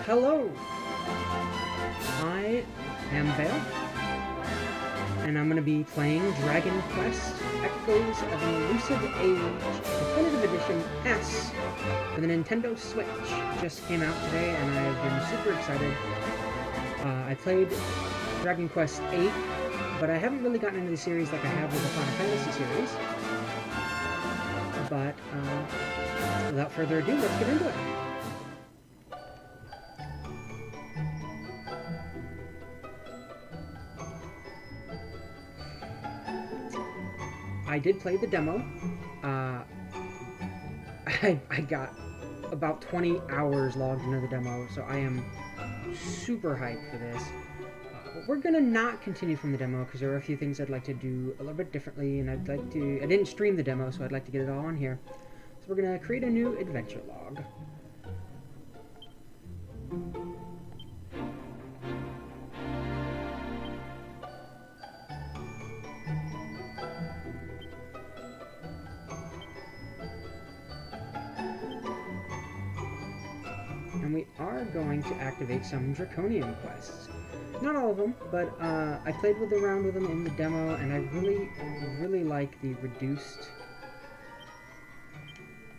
Hello! I am Vale, and I'm going to be playing Dragon Quest Echoes of an Elusive Age Definitive Edition S for the Nintendo Switch. It just came out today, and I've been super excited. I played Dragon Quest 8, but I haven't really gotten into the series like I have with the Final Fantasy series. But without further ado, let's get into it. I did play the demo. I got about 20 hours logged into the demo, so I am super hyped for this. But we're gonna not continue from the demo because there are a few things I'd like to do a little bit differently, and I didn't stream the demo, so I'd like to get it all on here. So we're gonna create a new adventure log. And we are going to activate some Draconian quests. Not all of them, but I played around with them in the demo, and I really like the reduced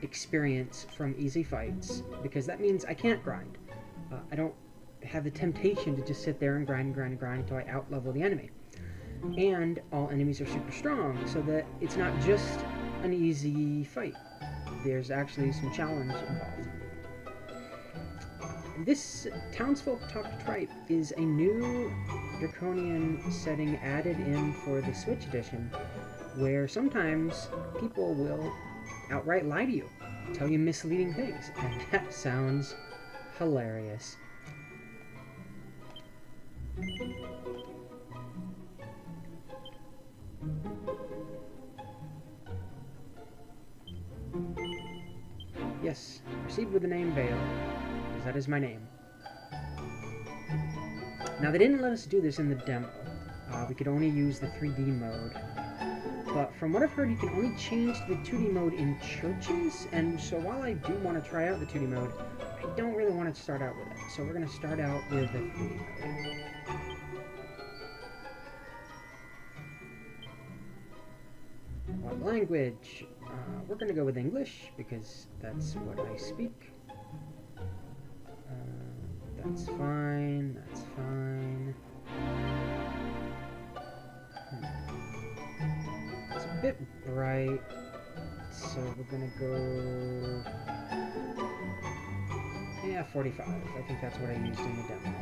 experience from easy fights, because that means I can't grind. I don't have the temptation to just sit there and grind until I outlevel the enemy. And all enemies are super strong, so that it's not just an easy fight. There's actually some challenge involved. This Townsfolk Talk Tripe is a new Draconian setting added in for the Switch edition, where sometimes people will outright lie to you, tell you misleading things, and that sounds hilarious. Yes, proceed with the name Vale. That is my name. Now, they didn't let us do this in the demo. We could only use the 3D mode. But from what I've heard, you can only change the 2D mode in churches, and so while I do want to try out the 2D mode, I don't really want to start out with it. So we're going to start out with the 3D mode. What language? We're going to go with English, because that's what I speak. That's fine, that's fine. It's a bit bright, so we're gonna go... yeah, 45. I think that's what I used in the demo.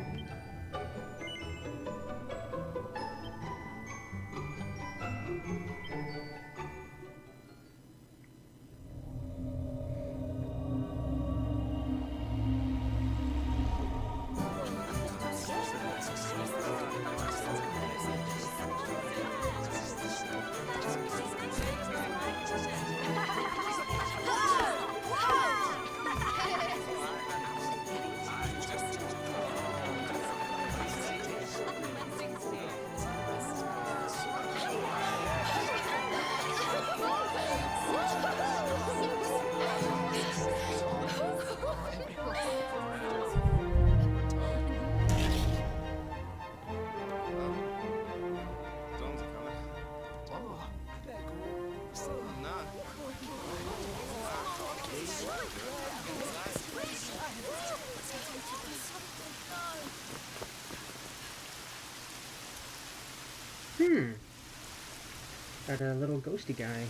Got a little ghosty guy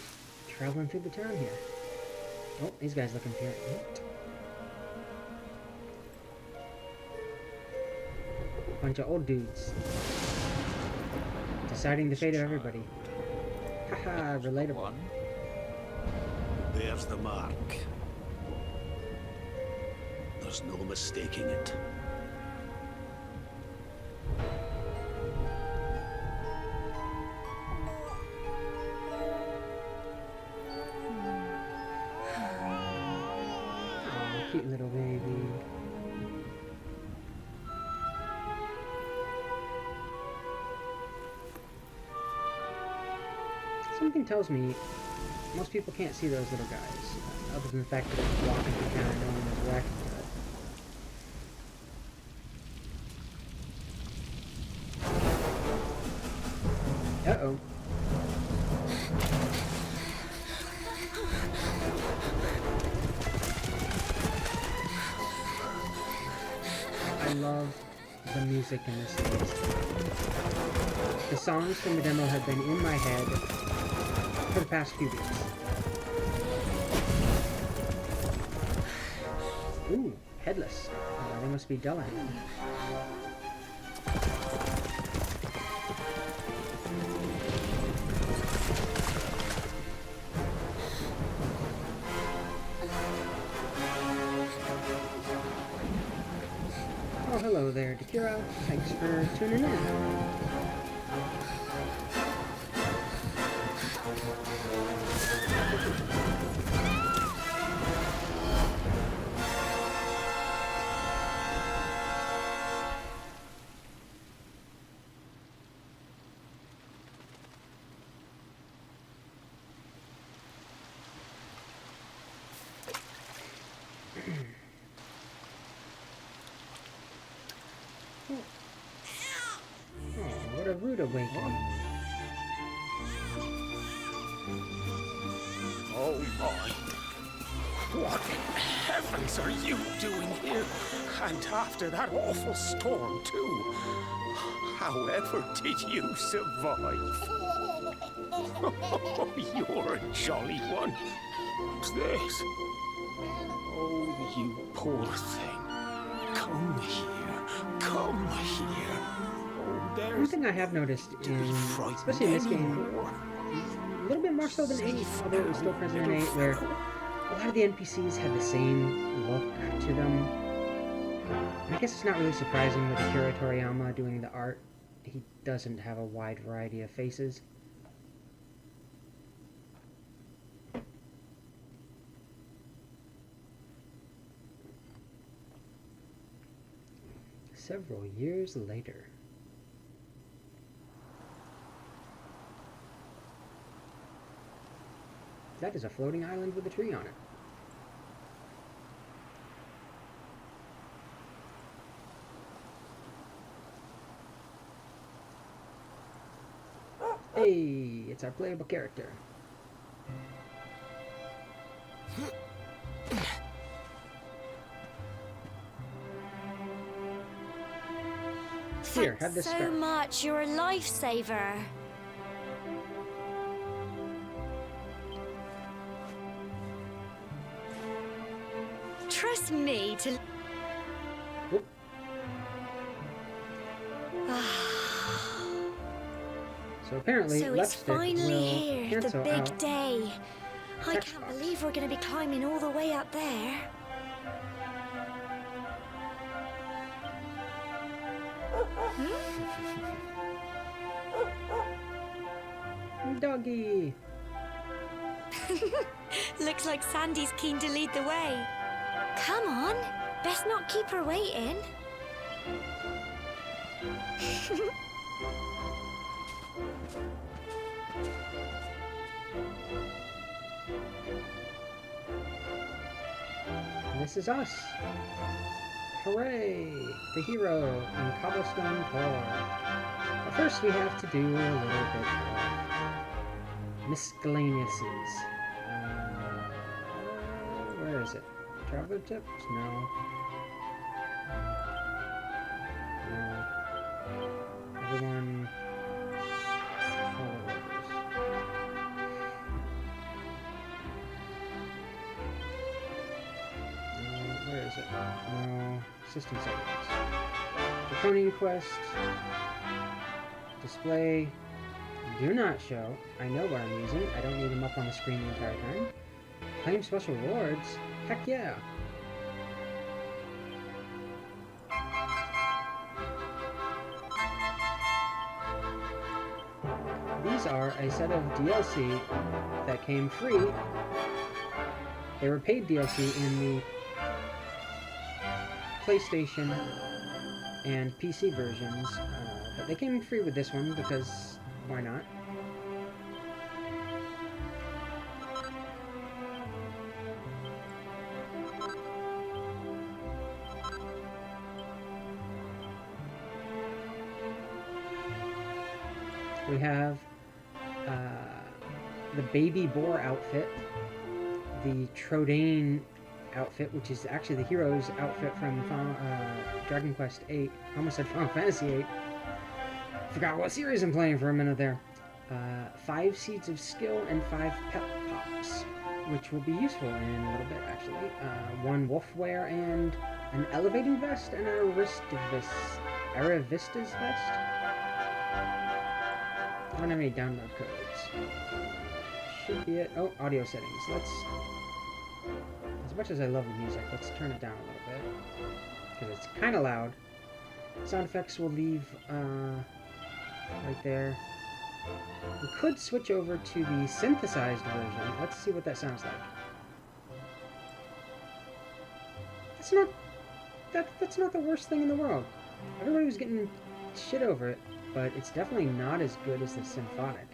traveling through the town here. Oh, these guys looking here. Bunch of old dudes. Deciding the fate of everybody. Haha, relatable. There's the mark. There's no mistaking it. Cute little baby. Something tells me most people can't see those little guys, other than the fact that it's walking through town and no one is reacting to it. the music in this series. The songs from the demo have been in my head for the past few weeks. Ooh, headless. They must be Dullahan. Oh, hello there, Dakira. Thanks for tuning in. What a rude awakening. Oh my. What in heavens are you doing here? And after that awful storm, too. However did you survive? Oh, you're a jolly one. What's this? Oh, you poor thing. Come here. Come here. Oh, there's One thing I have noticed is, especially in this game, a little bit more so than 8, although it was still present in 8, where a lot of the NPCs had the same look to them. And I guess it's not really surprising with Akira Toriyama doing the art. He doesn't have a wide variety of faces. Several years later. That is a floating island with a tree on it. Hey, it's our playable character. Here, have this so scarf. much. You're a lifesaver. Trust me to. Oop. So apparently, So left it's stick finally will here, the cancel big out. day. I Text can't box. believe we're going to be climbing all the way up there. Doggy. Looks like Sandy's keen to lead the way. Come on, best not keep her waiting. This is us. Hooray! The hero in Cobblestone Core. But first we have to do a little bit of miscellaneouses. Where is it? Traveler tips? No. No. Everyone follow orders. Where is it? No. System settings. Draconian quest. Display. Do not show. I know what I'm using. I don't need them up on the screen the entire time. Claim special rewards? Heck yeah! These are a set of DLC that came free. They were paid DLC in the PlayStation and PC versions, but they came free with this one because why not? We have the baby boar outfit, the Trodain outfit, which is actually the hero's outfit from Dragon Quest VIII. I almost said Final Fantasy VIII. Forgot what series I'm playing for a minute there. 5 seeds of skill and 5 pep pops, which will be useful in a little bit, actually. 1 wolf wear and an elevating vest and a Aravista's vest. I don't have any download codes. Should be it. Oh, audio settings. Let's... As much as I love the music, let's turn it down a little bit. Because it's kind of loud. Sound effects will leave right there. We could switch over to the synthesized version. Let's see what that sounds like. That's not the worst thing in the world. Everybody was getting shit over it, but it's definitely not as good as the symphonic.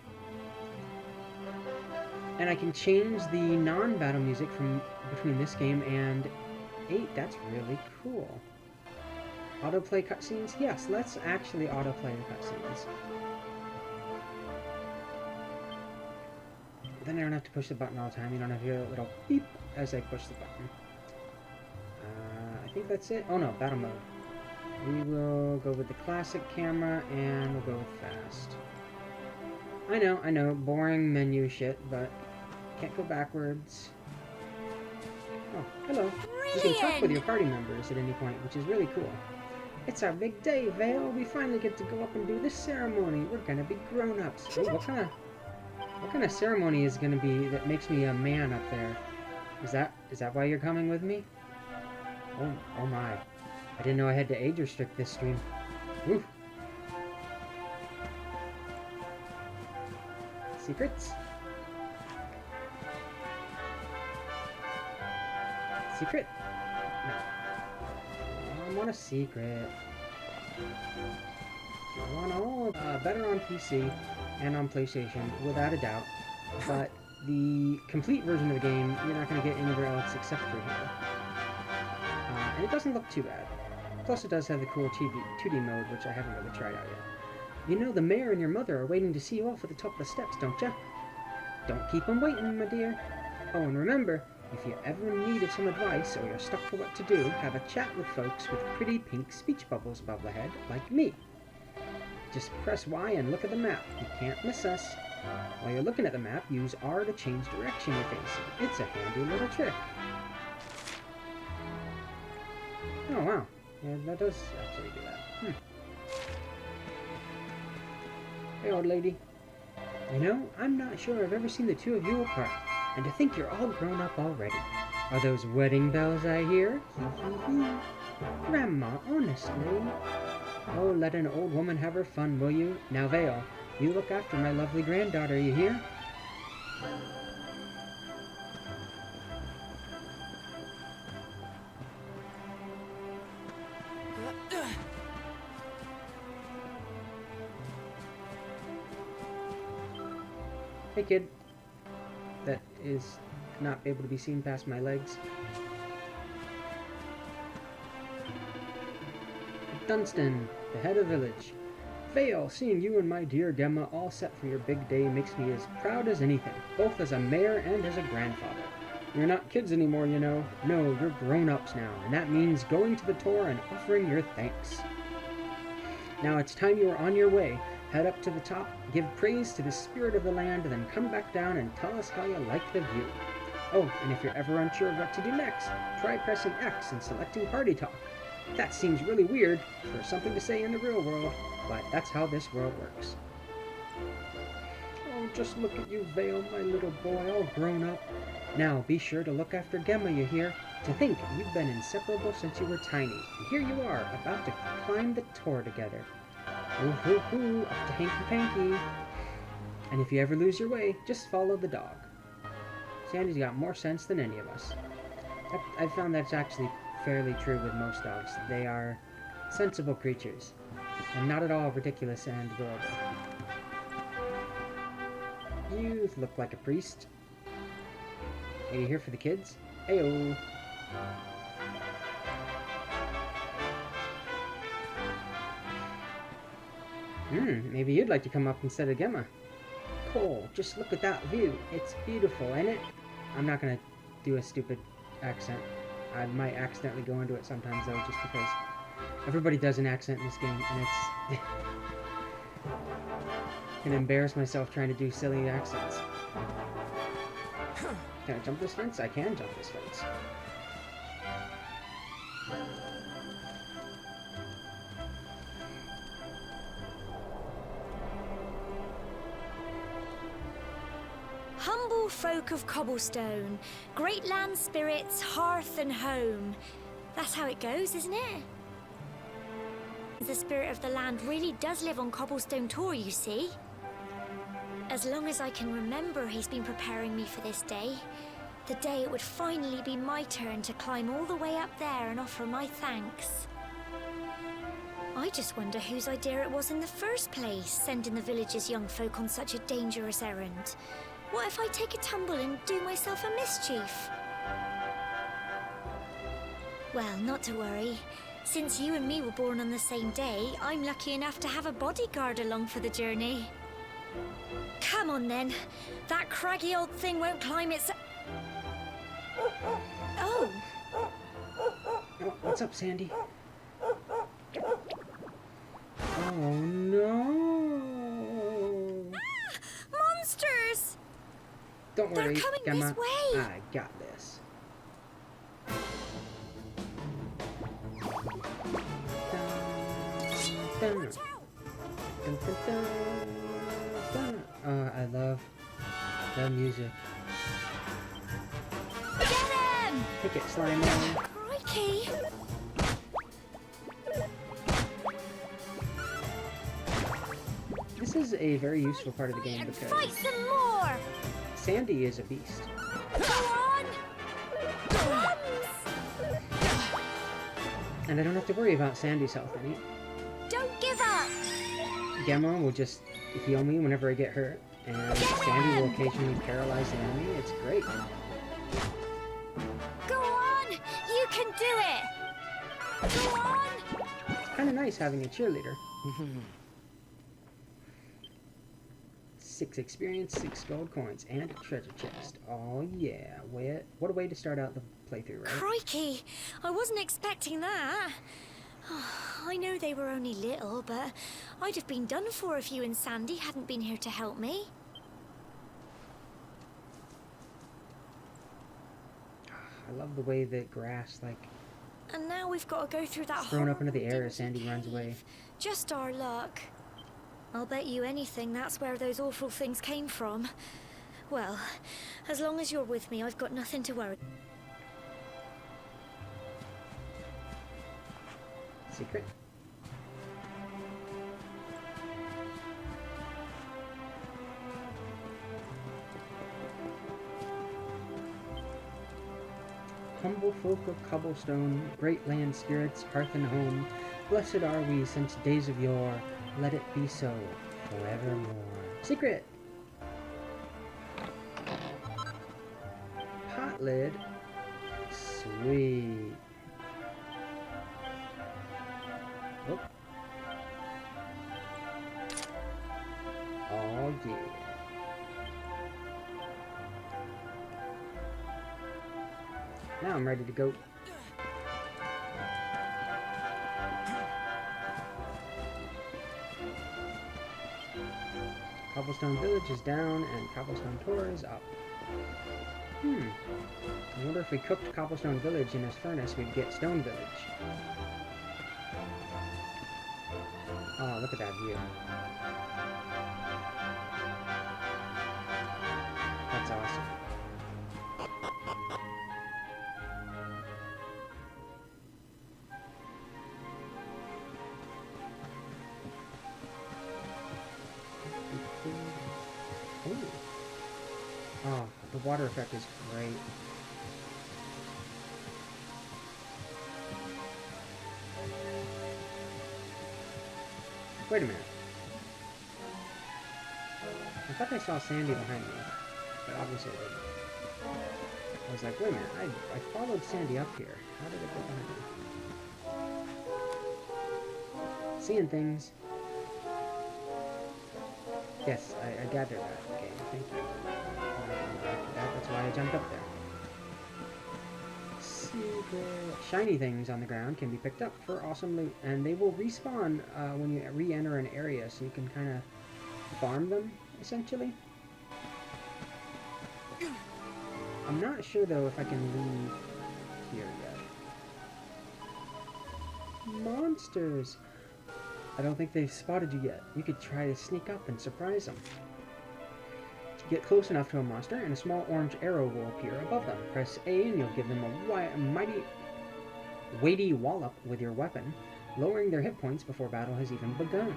And I can change the non-battle music from between this game and 8. That's really cool. Autoplay cutscenes? Yes, let's actually autoplay the cutscenes. Then I don't have to push the button all the time. You don't have to hear a little beep as I push the button. I think that's it. Oh no, battle mode. We will go with the classic camera and we'll go with fast. I know, boring menu shit, but can't go backwards. Oh, hello. Brilliant. You can talk with your party members at any point, which is really cool. It's our big day, Vale. We finally get to go up and do this ceremony. We're gonna be grown-ups. Ooh, what kind of ceremony is gonna be that makes me a man up there? Is that why you're coming with me? Oh my. I didn't know I had to age restrict this stream. Woo. Secrets? Secret? No. I want a secret. I want all better on PC and on PlayStation, without a doubt. But the complete version of the game, you're not going to get anywhere else except for here. And it doesn't look too bad. Plus it does have the cool 2D mode, which I haven't really tried out yet. You know the mayor and your mother are waiting to see you off at the top of the steps, don't ya? Don't keep them waiting, my dear. Oh, and remember, if you ever need some advice or you're stuck for what to do, have a chat with folks with pretty pink speech bubbles above the head, like me. Just press Y and look at the map. You can't miss us. While you're looking at the map, use R to change direction you're facing. It's a handy little trick. Oh, wow. Yeah, that does actually do that. Hey, old lady. You know, I'm not sure I've ever seen the two of you apart. And to think you're all grown up already. Are those wedding bells I hear? Grandma, honestly. Oh, let an old woman have her fun, will you? Now, Vale, you look after my lovely granddaughter, you hear? Hey, kid. That is not able to be seen past my legs. Dunstan, the head of the village. Vale, seeing you and my dear Gemma all set for your big day makes me as proud as anything, both as a mayor and as a grandfather. You're not kids anymore, you know. No, you're grown-ups now, and that means going to the Tor and offering your thanks. Now it's time you are on your way. Head up to the top, give praise to the spirit of the land, then come back down and tell us how you like the view. Oh, and if you're ever unsure of what to do next, try pressing X and selecting Party Talk. That seems really weird for something to say in the real world, but that's how this world works. Oh, just look at you, Vale, my little boy, all grown up. Now, be sure to look after Gemma, you hear? To think you've been inseparable since you were tiny, and here you are, about to climb the Tor together. Ooh-hoo-hoo, up to hanky-panky. And if you ever lose your way, just follow the dog. Sandy's got more sense than any of us. I found that's actually fairly true with most dogs. They are sensible creatures, and not at all ridiculous and adorable. You look like a priest. Are you here for the kids? Heyo. Maybe you'd like to come up instead of Gemma. Cole, just look at that view. It's beautiful, ain't it? I'm not gonna do a stupid accent. I might accidentally go into it sometimes, though, just because everybody does an accent in this game, and it's... I can embarrass myself trying to do silly accents. Can I jump this fence? I can jump this fence. Humble folk of cobblestone, great land spirits, hearth and home. That's how it goes, isn't it? The spirit of the land really does live on Cobblestone Tor, you see. As long as I can remember, he's been preparing me for this day. The day it would finally be my turn to climb all the way up there and offer my thanks. I just wonder whose idea it was in the first place, sending the village's young folk on such a dangerous errand. What if I take a tumble and do myself a mischief? Well, not to worry. Since you and me were born on the same day, I'm lucky enough to have a bodyguard along for the journey. Come on then. That craggy old thing won't climb its... Oh. Oh, what's up, Sandy? Oh, no. Ah! Monsters! Don't worry, They're coming Gemma. this way. I got this. Watch out! I love the music. Get him! Take it, Slime-O. Crikey! This is a very useful part of the game And because fight some more! Sandy is a beast. Go on! Drums! And I don't have to worry about Sandy's health any. Don't give up! Gemma will just heal me whenever I get hurt, and Sandy will occasionally paralyze the enemy. It's great. Go on! You can do it! Go on! It's kind of nice having a cheerleader. 6 experience, 6 gold coins, and a treasure chest. Oh yeah, what a way to start out the playthrough, right? Crikey! I wasn't expecting that. I know they were only little, but I'd have been done for if you and Sandy hadn't been here to help me. I love the way that grass, like, And now we've got to go through that thrown up into the horrible air as Sandy runs away. cave. Just our luck. I'll bet you anything that's where those awful things came from. Well, as long as you're with me, I've got nothing to worry. Secret. Humble folk of cobblestone, great land spirits, hearth and home, blessed are we since days of yore, let it be so forevermore. Secret! Pot lid. Sweet. Oh. Oh yeah. Now I'm ready to go. Cobblestone Village is down and Cobblestone Tor is up. I wonder if we cooked Cobblestone Village in his furnace, we'd get Stone Village. Oh, look at that view. That's awesome. Ooh. Oh, the water effect is great. Wait a minute. I thought I saw Sandy behind me, but obviously I didn't. I was like, wait a minute, I followed Sandy up here. How did it go behind me? Seeing things. Yes, I gathered that. Okay, thank you. That's why I jumped up there. Shiny things on the ground can be picked up for awesome loot, and they will respawn when you re-enter an area, so you can kind of farm them, essentially. I'm not sure, though, if I can leave here yet. Monsters! I don't think they've spotted you yet. You could try to sneak up and surprise them. Get close enough to a monster, and a small orange arrow will appear above them. Press A, and you'll give them a weighty wallop with your weapon, lowering their hit points before battle has even begun.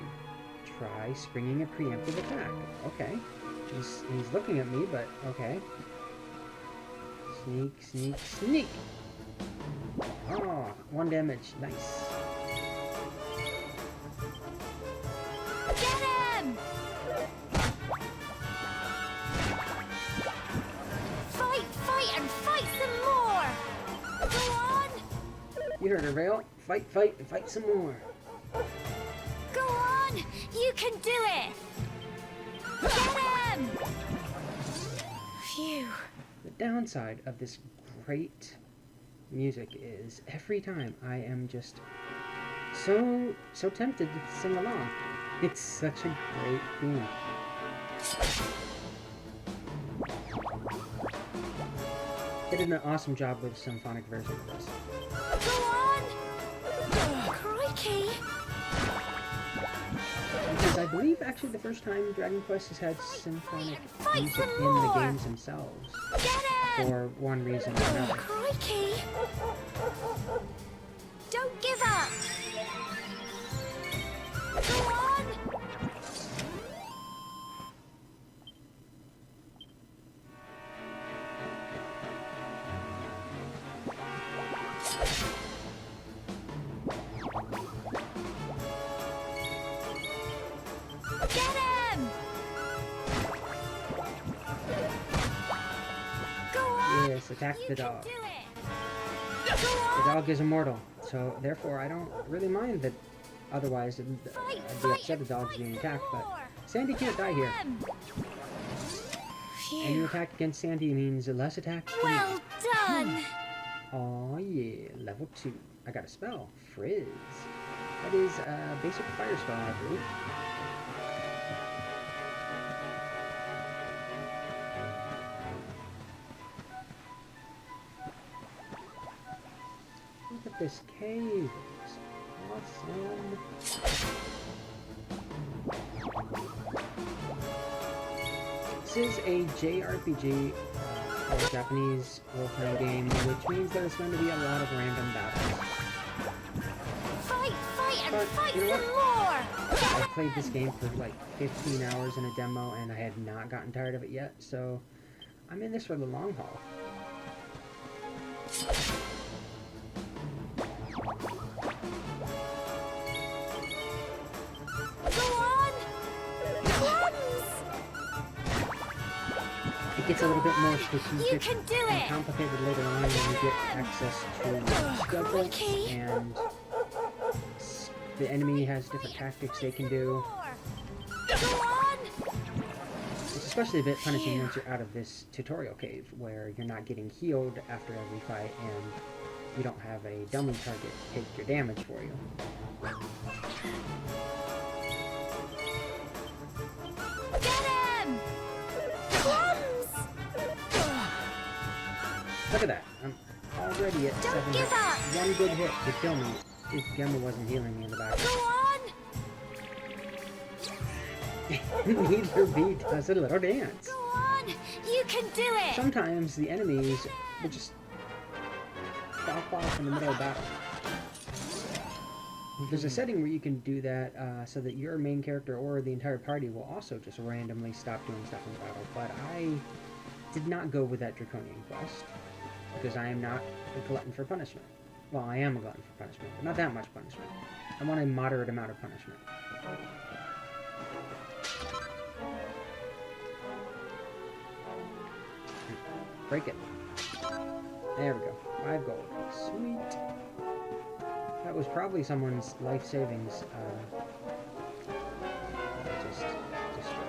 Try springing a preemptive attack. Okay. He's looking at me, but okay. Sneak, sneak, sneak! Oh, 1 damage. Nice. Get him! Fight, and fight some more! Go on! You heard her, Vale. Fight, and fight some more. Go on! You can do it! Get him! Phew. The downside of this great music is every time I am just so tempted to sing along. It's such a great theme. They did an awesome job with a symphonic version of this. Go on! Crikey! Because I believe actually the first time Dragon Quest has had symphonic Fight music some in the more! games themselves. Get him! For one reason or another. Crikey! Don't give up! Go on! Get him! Go on! Yes, attack You the can dog. do it! The Go on! dog is immortal, so therefore I don't really mind that. Otherwise, I'd be upset the dog's being attacked, but Sandy can't die here. Any Phew. attack against Sandy means less attacks for me. Well done! Oh yeah, level 2. I got a spell, Frizz. That is a basic fire spell, I believe. Look at this cave. It's awesome. This is a JRPG, or Japanese role-playing game, which means there's going to be a lot of random battles. Fight, and But, fight you know some more! I played this game for like 15 hours in a demo, and I had not gotten tired of it yet, so I'm in this for the long haul. Go on! Plums! It gets a little bit more You strategic can do and it! complicated later on when you get access to skill points, Crikey. and the enemy has different tactics they can do. Go on! It's especially a bit punishing once you're out of this tutorial cave, where you're not getting healed after every fight, and you don't have a dummy target take your damage for you. Get him! Plums! Look at that. I'm already at Don't 7 give hits. up. One good hit to kill me if Gemma wasn't healing me in the back. Go on! Neither bee does a little dance. Go on! You can do it! Sometimes the enemies will just pop off in the middle of battle. There's a setting where you can do that so that your main character or the entire party will also just randomly stop doing stuff in battle, but I did not go with that draconian quest because I am not a glutton for punishment. Well, I am a glutton for punishment, but not that much punishment. I want a moderate amount of punishment. Break it. There we go. 5 gold. Sweet. That was probably someone's life savings. Just destroyed.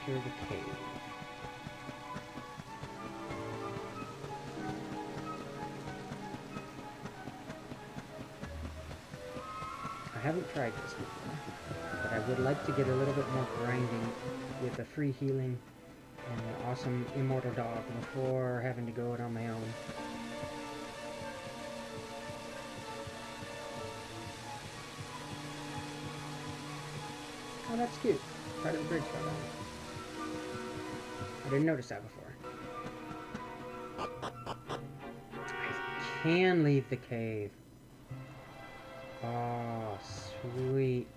enter the cave. I haven't tried this before, but I would like to get a little bit more grinding with a free healing and an awesome immortal dog before having to go it on my own. Oh, that's cute. Part of the bridge fell down. I didn't notice that before. I can leave the cave. Oh, sweet.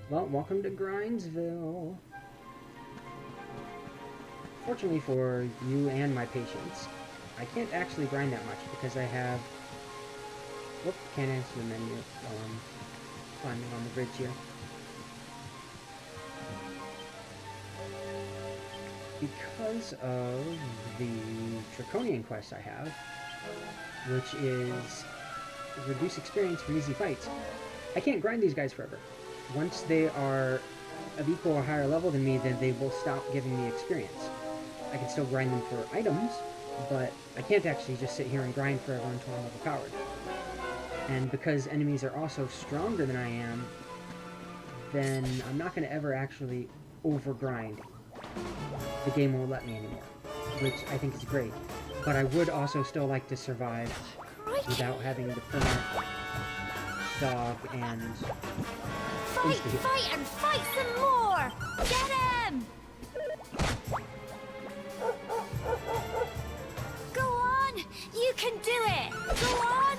Well, welcome to Grindsville. Fortunately for you and my patience, I can't actually grind that much because I have... Whoop, can't answer the menu while I'm climbing on the bridge here. Because of the Draconian quest I have, which is reduce experience for easy fights, I can't grind these guys forever. Once they are of equal or higher level than me, then they will stop giving me experience. I can still grind them for items, but I can't actually just sit here and grind forever until I'm overpowered. And because enemies are also stronger than I am, then I'm not going to ever actually overgrind. The game won't let me anymore, which I think is great. But I would also still like to survive without having the permanent dog and Fight, fight, and fight some more! Get him! Go on! You can do it! Go on!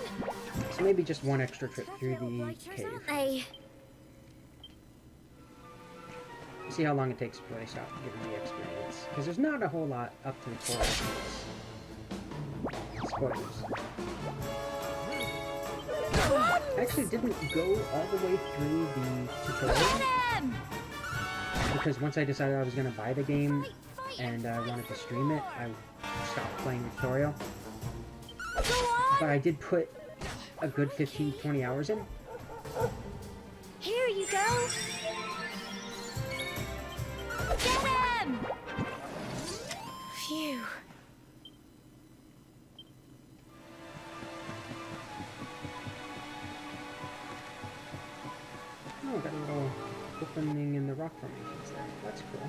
So maybe just one extra trip through the cave. Aren't they? See how long it takes before they stop giving me experience. Because there's not a whole lot up to the core of this. Spoilers. I actually didn't go all the way through the tutorial. Because once I decided I was going to buy the game and I wanted to stream it, I stopped playing the tutorial. But I did put a good 15-20 hours in. Here you go! Get him! Phew. Oh, got a little opening in the rock formations there. That's cool.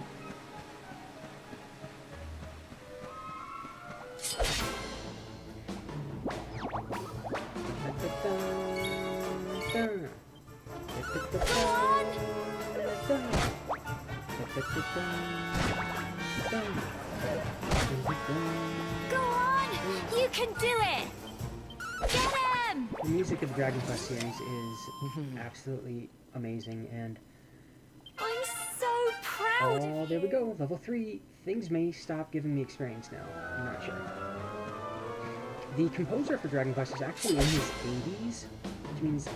Go on! You can do it! Get him! The music of the Dragon Quest series is absolutely amazing, and I'm so proud oh, of there we you. go. Level 3. Things may stop giving me experience now. I'm not sure. The composer for Dragon Quest is actually in his 80s, which means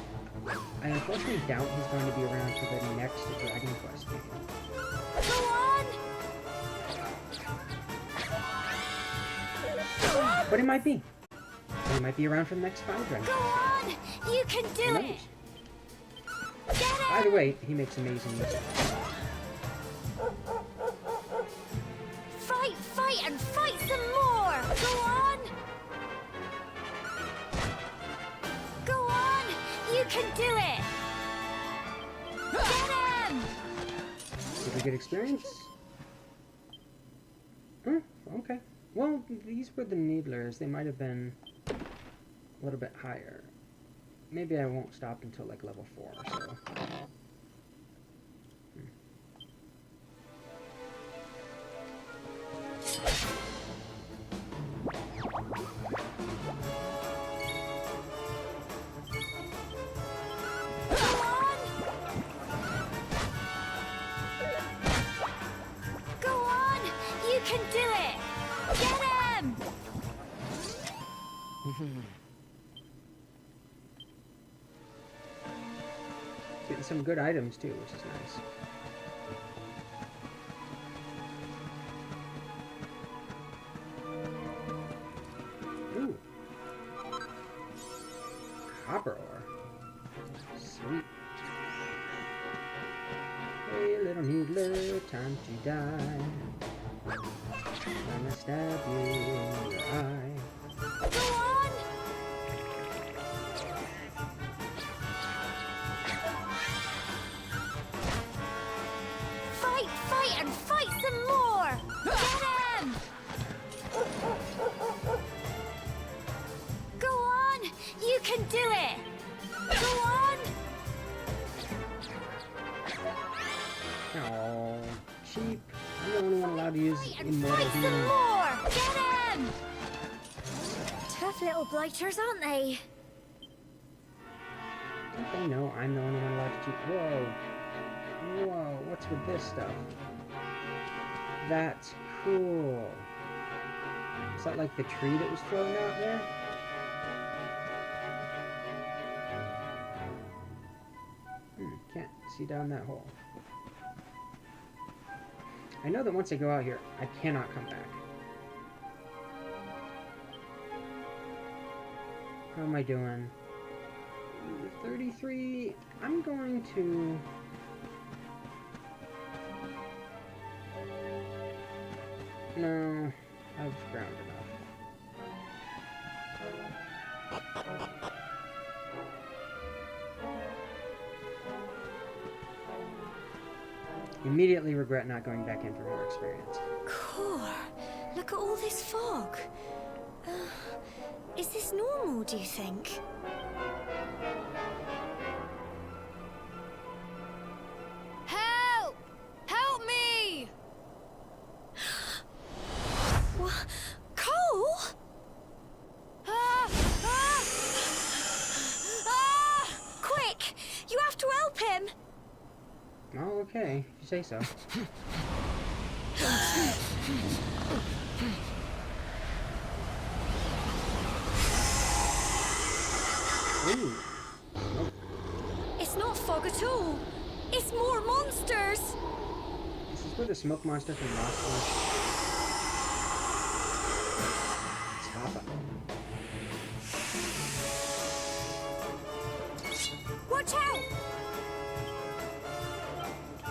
I unfortunately doubt he's going to be around for the next Dragon Quest game. Go on! But it might be. He might be around for the next 5 Dragon Go Quest. on! You can do Who it! knows? Get him! Either way, he makes amazing music. Fight, fight, and fight some more! Go on! Go on! You can do it! Get him! Did we get experience? Hmm, okay. Well, these were the Needlers. They might have been a little bit higher. Maybe I won't stop until like level 4 or so. Go on! You can do it! Get him! Getting some good items too, which is nice. Ooh. Copper ore. Sweet. Hey, little needler, time to die. I'm gonna stab you in the eye. Go on! Fight, fight, and fight some more! Get him! Go on! You can do it! Go on! Oh, cheap. I'm the only one allowed to use Fight and immortal fight some healing. more! Get him! Tough little blighters, aren't they? Don't they know I'm the only one allowed to cheat? Whoa. Whoa, what's with this stuff? That's cool. Is that like the tree that was thrown out there? Can't see down that hole. I know that once I go out here, I cannot come back. How am I doing? 33. I'm going to... No, I've ground enough. Immediately regret not going back in for more experience. Core, look at all this fog. Is this normal, do you think? Help! Help me! What? Cole? Quick! You have to help him! Oh, okay, if you say so. Ooh. Oh. It's not fog at all. It's more monsters. This is where the smoke monster from last one. Watch out!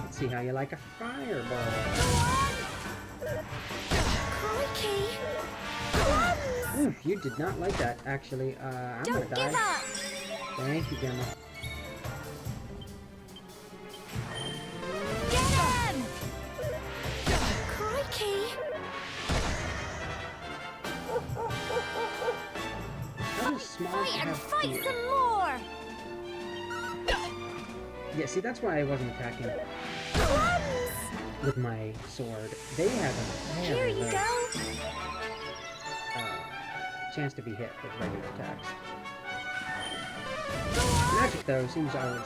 Let's see how you like a fireball. Crikey! Crumbs! Ooh, you did not like that, actually. I'm Don't gonna give die. up! Thank you, Gemma. Get him! Crikey! How does Smog Fight and have fight fear? some more! Yeah, see, that's why I wasn't attacking Crumbs! with my sword. They have Here you go! chance to be hit with regular attacks. Go on! Magic, though, seems always...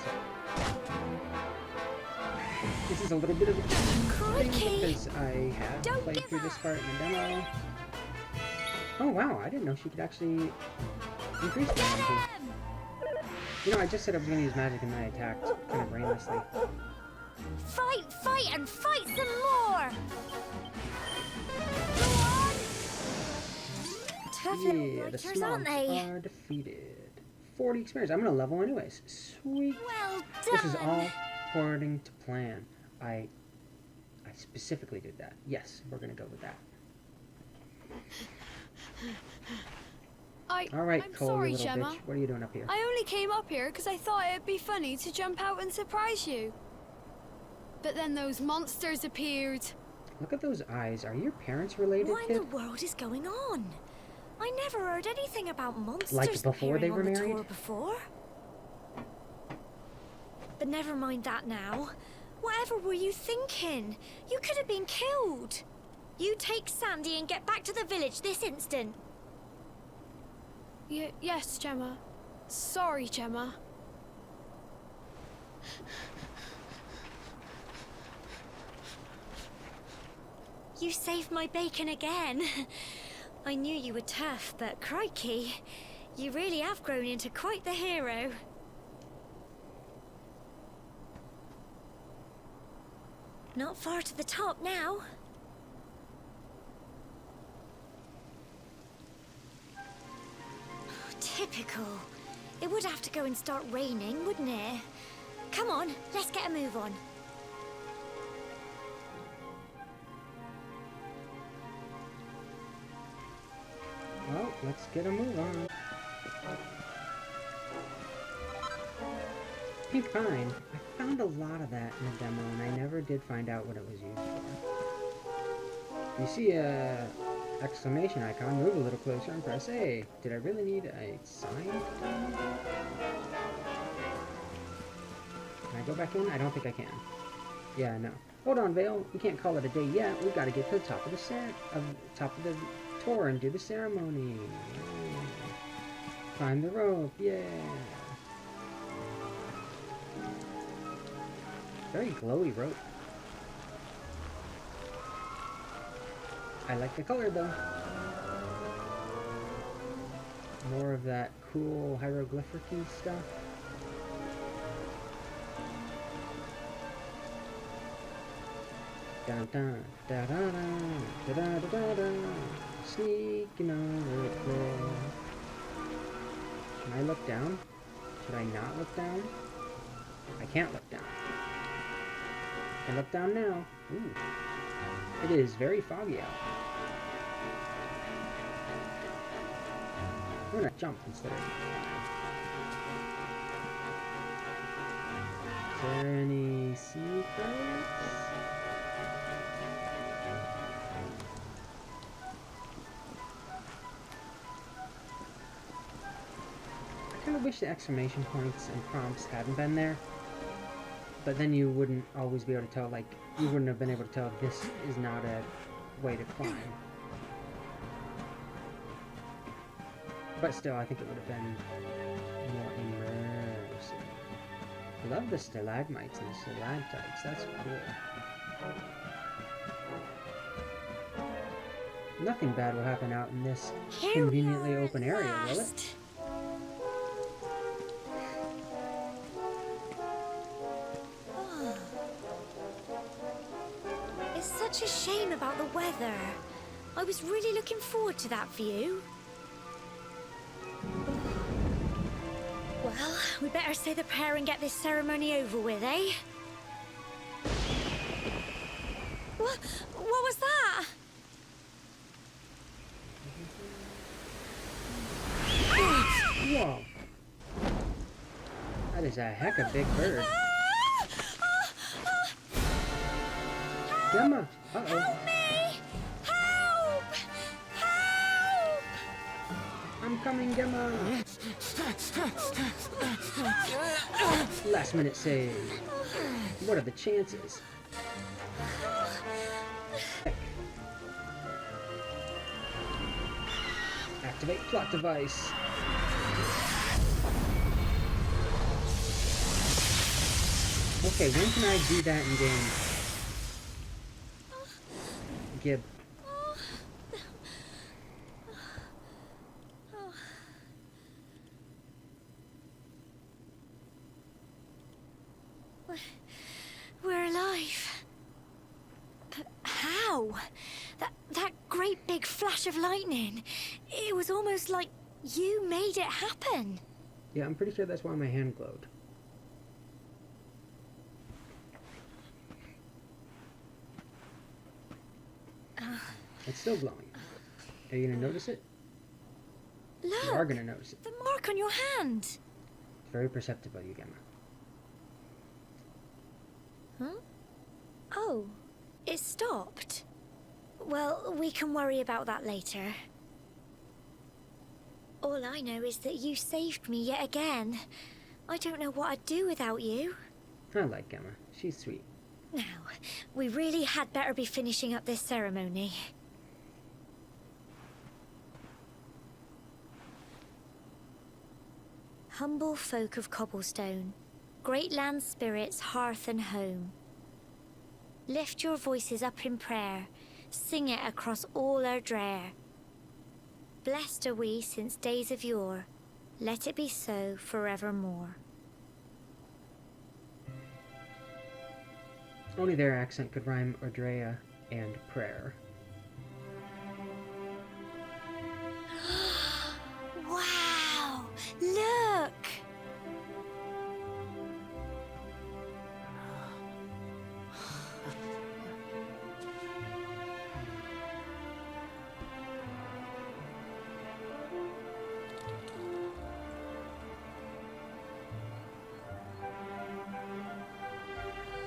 This is a little bit of a thing Crikey! because I have Don't played give through this up. part in the demo. Oh, wow, I didn't know she could actually increase Get damage. him! You know, I just said I was going to use magic and then I attacked kind of brainlessly. Fight, fight, and fight some more! Go on! Tough little Yeah, the blighters, aren't Smogs they? are defeated. 40 experience. I'm going to level anyways. Sweet. Well done! This is all according to plan. I specifically did that. Yes, we're going to go with that. All right, I'm Cole, sorry, you little Gemma. bitch. What are you doing up here? I only came up here because I thought it'd be funny to jump out and surprise you. But then those monsters appeared. Look at those eyes. Are your parents related, What in kid? the world is going on? I never heard anything about monsters Like before they appearing were on the married? tour before. But never mind that now. Whatever were you thinking? You could have been killed. You take Sandy and get back to the village this instant. Yes, Gemma. Sorry, Gemma. You saved my bacon again. I knew you were tough, but crikey, you really have grown into quite the hero. Not far to the top now. Typical. It would have to go and start raining, wouldn't it? Come on, let's get a move on. let's get a move on. Pink pine. I found a lot of that in the demo, and I never did find out what it was used for. You see a exclamation icon, move a little closer and press A. Did I really need a sign? Can I go back in? I don't think I can. Yeah, no. Hold on, Vale. We can't call it a day yet. We've got to get to the top of the tour and do the ceremony. Yay. Climb the rope. Yeah. Very glowy rope. I like the color though. More of that cool hieroglyphic-y stuff. Dun dun da da da da da da da da. Sneaking over the floor. Can I look down? Should I not look down? I can't look down. I look down now. Ooh. It is very foggy out. I'm gonna jump instead of climb. Is there any secrets? I kind of wish the exclamation points and prompts hadn't been there. But then you wouldn't always be able to tell, like, you wouldn't have been able to tell this is not a way to climb. But still, I think it would have been more immersive. I love the stalagmites and stalactites. That's cool. Nothing bad will happen out in this conveniently open area, will it? It's such a shame about the weather. I was really looking forward to that view. Well, we better say the prayer and get this ceremony over with, eh? What was that? Whoa. That is a heck of a big bird. Gemma! Uh-oh. Help me! Help! Help! I'm coming, Gemma! Last minute save. What are the chances? Activate plot device. Okay, when can I do that in game? Gib. We're alive. But how? That great big flash of lightning. It was almost like you made it happen. Yeah, I'm pretty sure that's why my hand glowed. It's still glowing. Are you gonna notice it? Look! You are gonna notice it. The mark on your hand. It's very perceptive of you, Gemma. Huh? Oh, it stopped. Well, we can worry about that later. All I know is that you saved me yet again. I don't know what I'd do without you. I like Gemma. She's sweet. Now, we really had better be finishing up this ceremony. Humble folk of cobblestone, great land spirits, hearth and home. Lift your voices up in prayer, sing it across all our drear. Blessed are we since days of yore, let it be so forevermore. Only their accent could rhyme Ordrea and prayer. Wow! Look!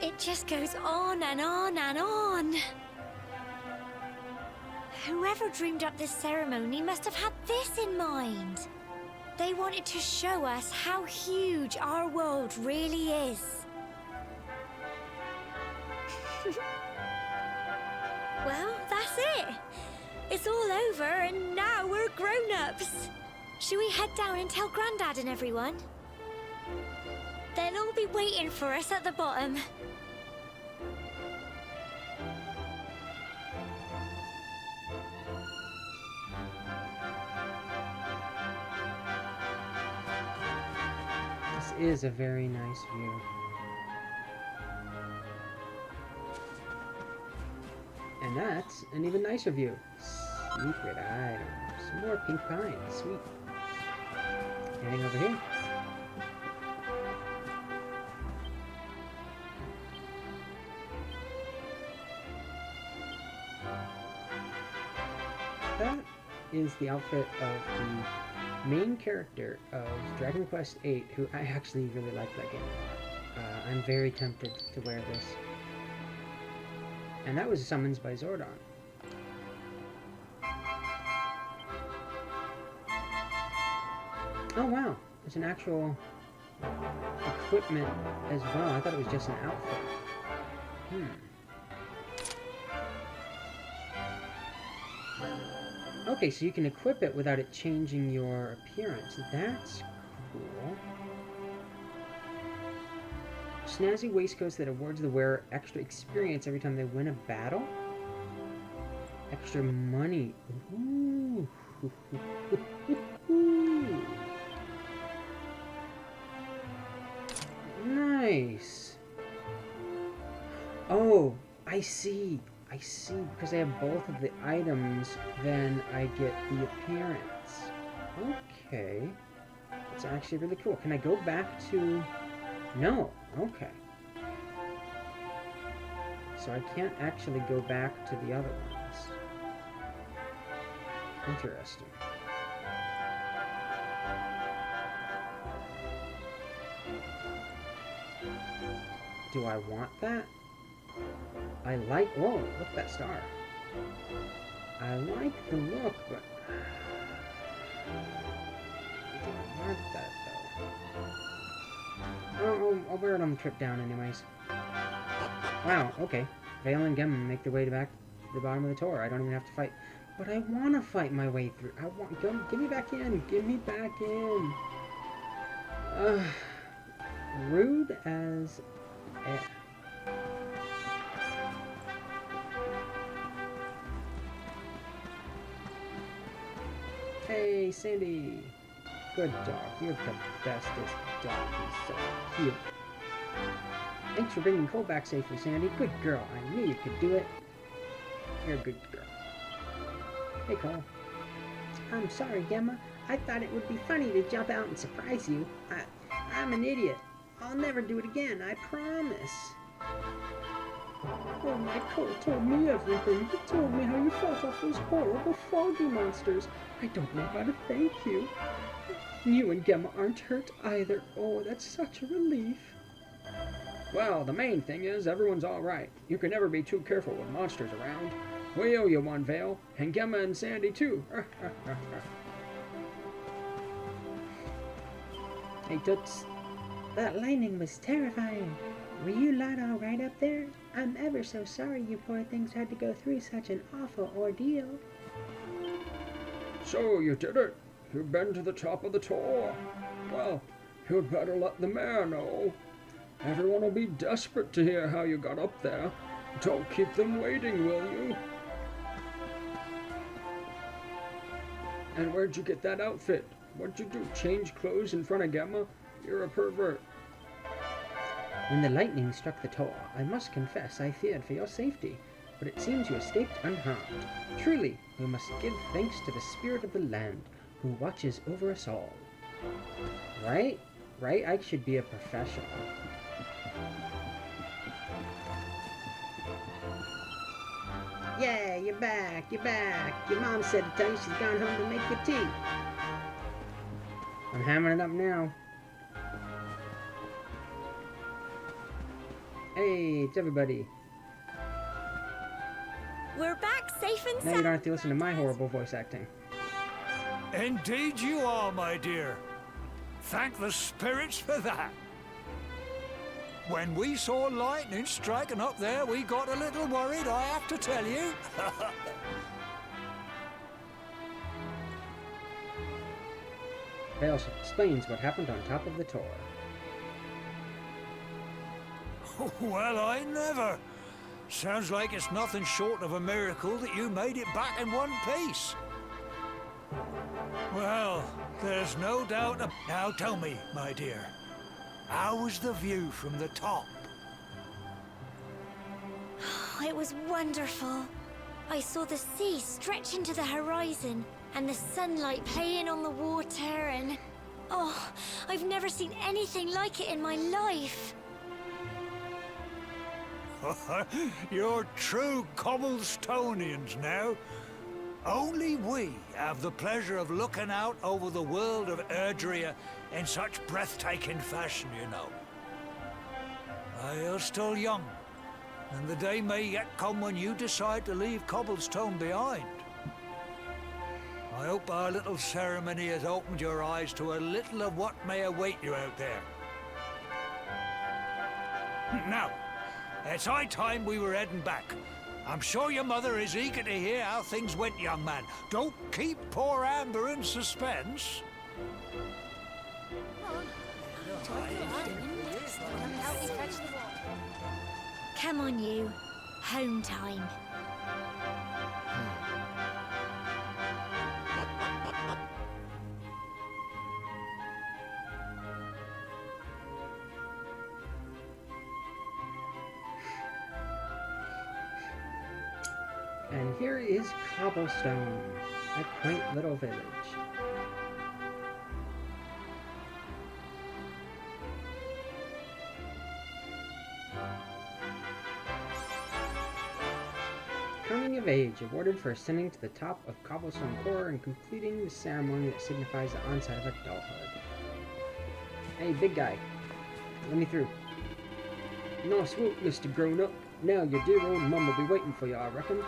It just goes on and on and on. Whoever dreamed up this ceremony must have had this in mind. They wanted to show us how huge our world really is. Well, that's it. It's all over and now we're grown-ups. Should we head down and tell Grandad and everyone? They'll all be waiting for us at the bottom. This is a very nice view. And that's an even nicer view. Secret items. More pink pine. Sweet. Anything over here? That is the outfit of the main character of Dragon Quest VIII, who I actually really like that game. I'm very tempted to wear this. And that was summons by Zordon. Oh wow, there's an actual equipment as well. I thought it was just an outfit. Okay, so you can equip it without it changing your appearance. That's cool. Snazzy waistcoats that awards the wearer extra experience every time they win a battle. Extra money. Ooh. Nice. Oh, I see. Because I have both of the items, then I get the appearance. Okay. That's actually really cool. Can I go back to... No. Okay. So I can't actually go back to the other ones. Interesting. Do I want that? I like... Whoa, look at that star. I like the look, but... Do I want that, though? Oh, I'll wear it on the trip down anyways. Wow, okay. Vale and Gemmon make their way back to the bottom of the tower. I don't even have to fight. But I want to fight my way through. I want... Get me back in. Get me back in. Rude as... Hey, Sandy. Good dog. You're the bestest dog. He's so cute. Thanks for bringing Cole back safely, Sandy. Good girl. I knew you could do it. You're a good girl. Hey, Cole. I'm sorry, Gemma. I thought it would be funny to jump out and surprise you. I'm an idiot. I'll never do it again. I promise. Oh, my Cole told me everything. He told me how you fought off those horrible foggy monsters. I don't know how to thank you. You and Gemma aren't hurt either. Oh, that's such a relief. Well, the main thing is everyone's all right. You can never be too careful with monsters around. We owe you one, Vale. And Gemma and Sandy, too. Hey, Toots. That lightning was terrifying. Were you lot all right up there? I'm ever so sorry you poor things had to go through such an awful ordeal. So you did it. You've been to the top of the tower. Well, you'd better let the mayor know. Everyone will be desperate to hear how you got up there. Don't keep them waiting, will you? And where'd you get that outfit? What'd you do, change clothes in front of Gemma? You're a pervert. When the lightning struck the tower, I must confess I feared for your safety, but it seems you escaped unharmed. Truly, we must give thanks to the spirit of the land, who watches over us all. Right? Right? I should be a professional. Yeah, you're back, you're back. Your mom said to tell you she's gone home to make your tea. I'm hammering it up now. Hey, it's everybody. We're back safe and Now sound. you don't have to listen to my horrible voice acting. Indeed you are, my dear. Thank the spirits for that. When we saw lightning striking up there, we got a little worried, I have to tell you. Avail explains what happened on top of the tower. Well, I never. Sounds like it's nothing short of a miracle that you made it back in one piece. Well, there's no doubt. Now tell me, my dear, how was the view from the top? It was wonderful. I saw the sea stretch into the horizon and the sunlight playing on the water and... Oh, I've never seen anything like it in my life. You're true Cobblestonians now. Only we have the pleasure of looking out over the world of Erdrea in such breathtaking fashion, you know. You're still young, and the day may yet come when you decide to leave Cobblestone behind. I hope our little ceremony has opened your eyes to a little of what may await you out there. Now, it's high time we were heading back. I'm sure your mother is eager to hear how things went, young man. Don't keep poor Amber in suspense. Come on, you. Home time. And here is Cobblestone, a quaint little village. Coming of age, awarded for ascending to the top of Cobblestone Core and completing the ceremony that signifies the onset of adulthood. Hey, big guy, let me through. Nice work, Mr. Grown-Up. Now your dear old mum will be waiting for you, I reckon.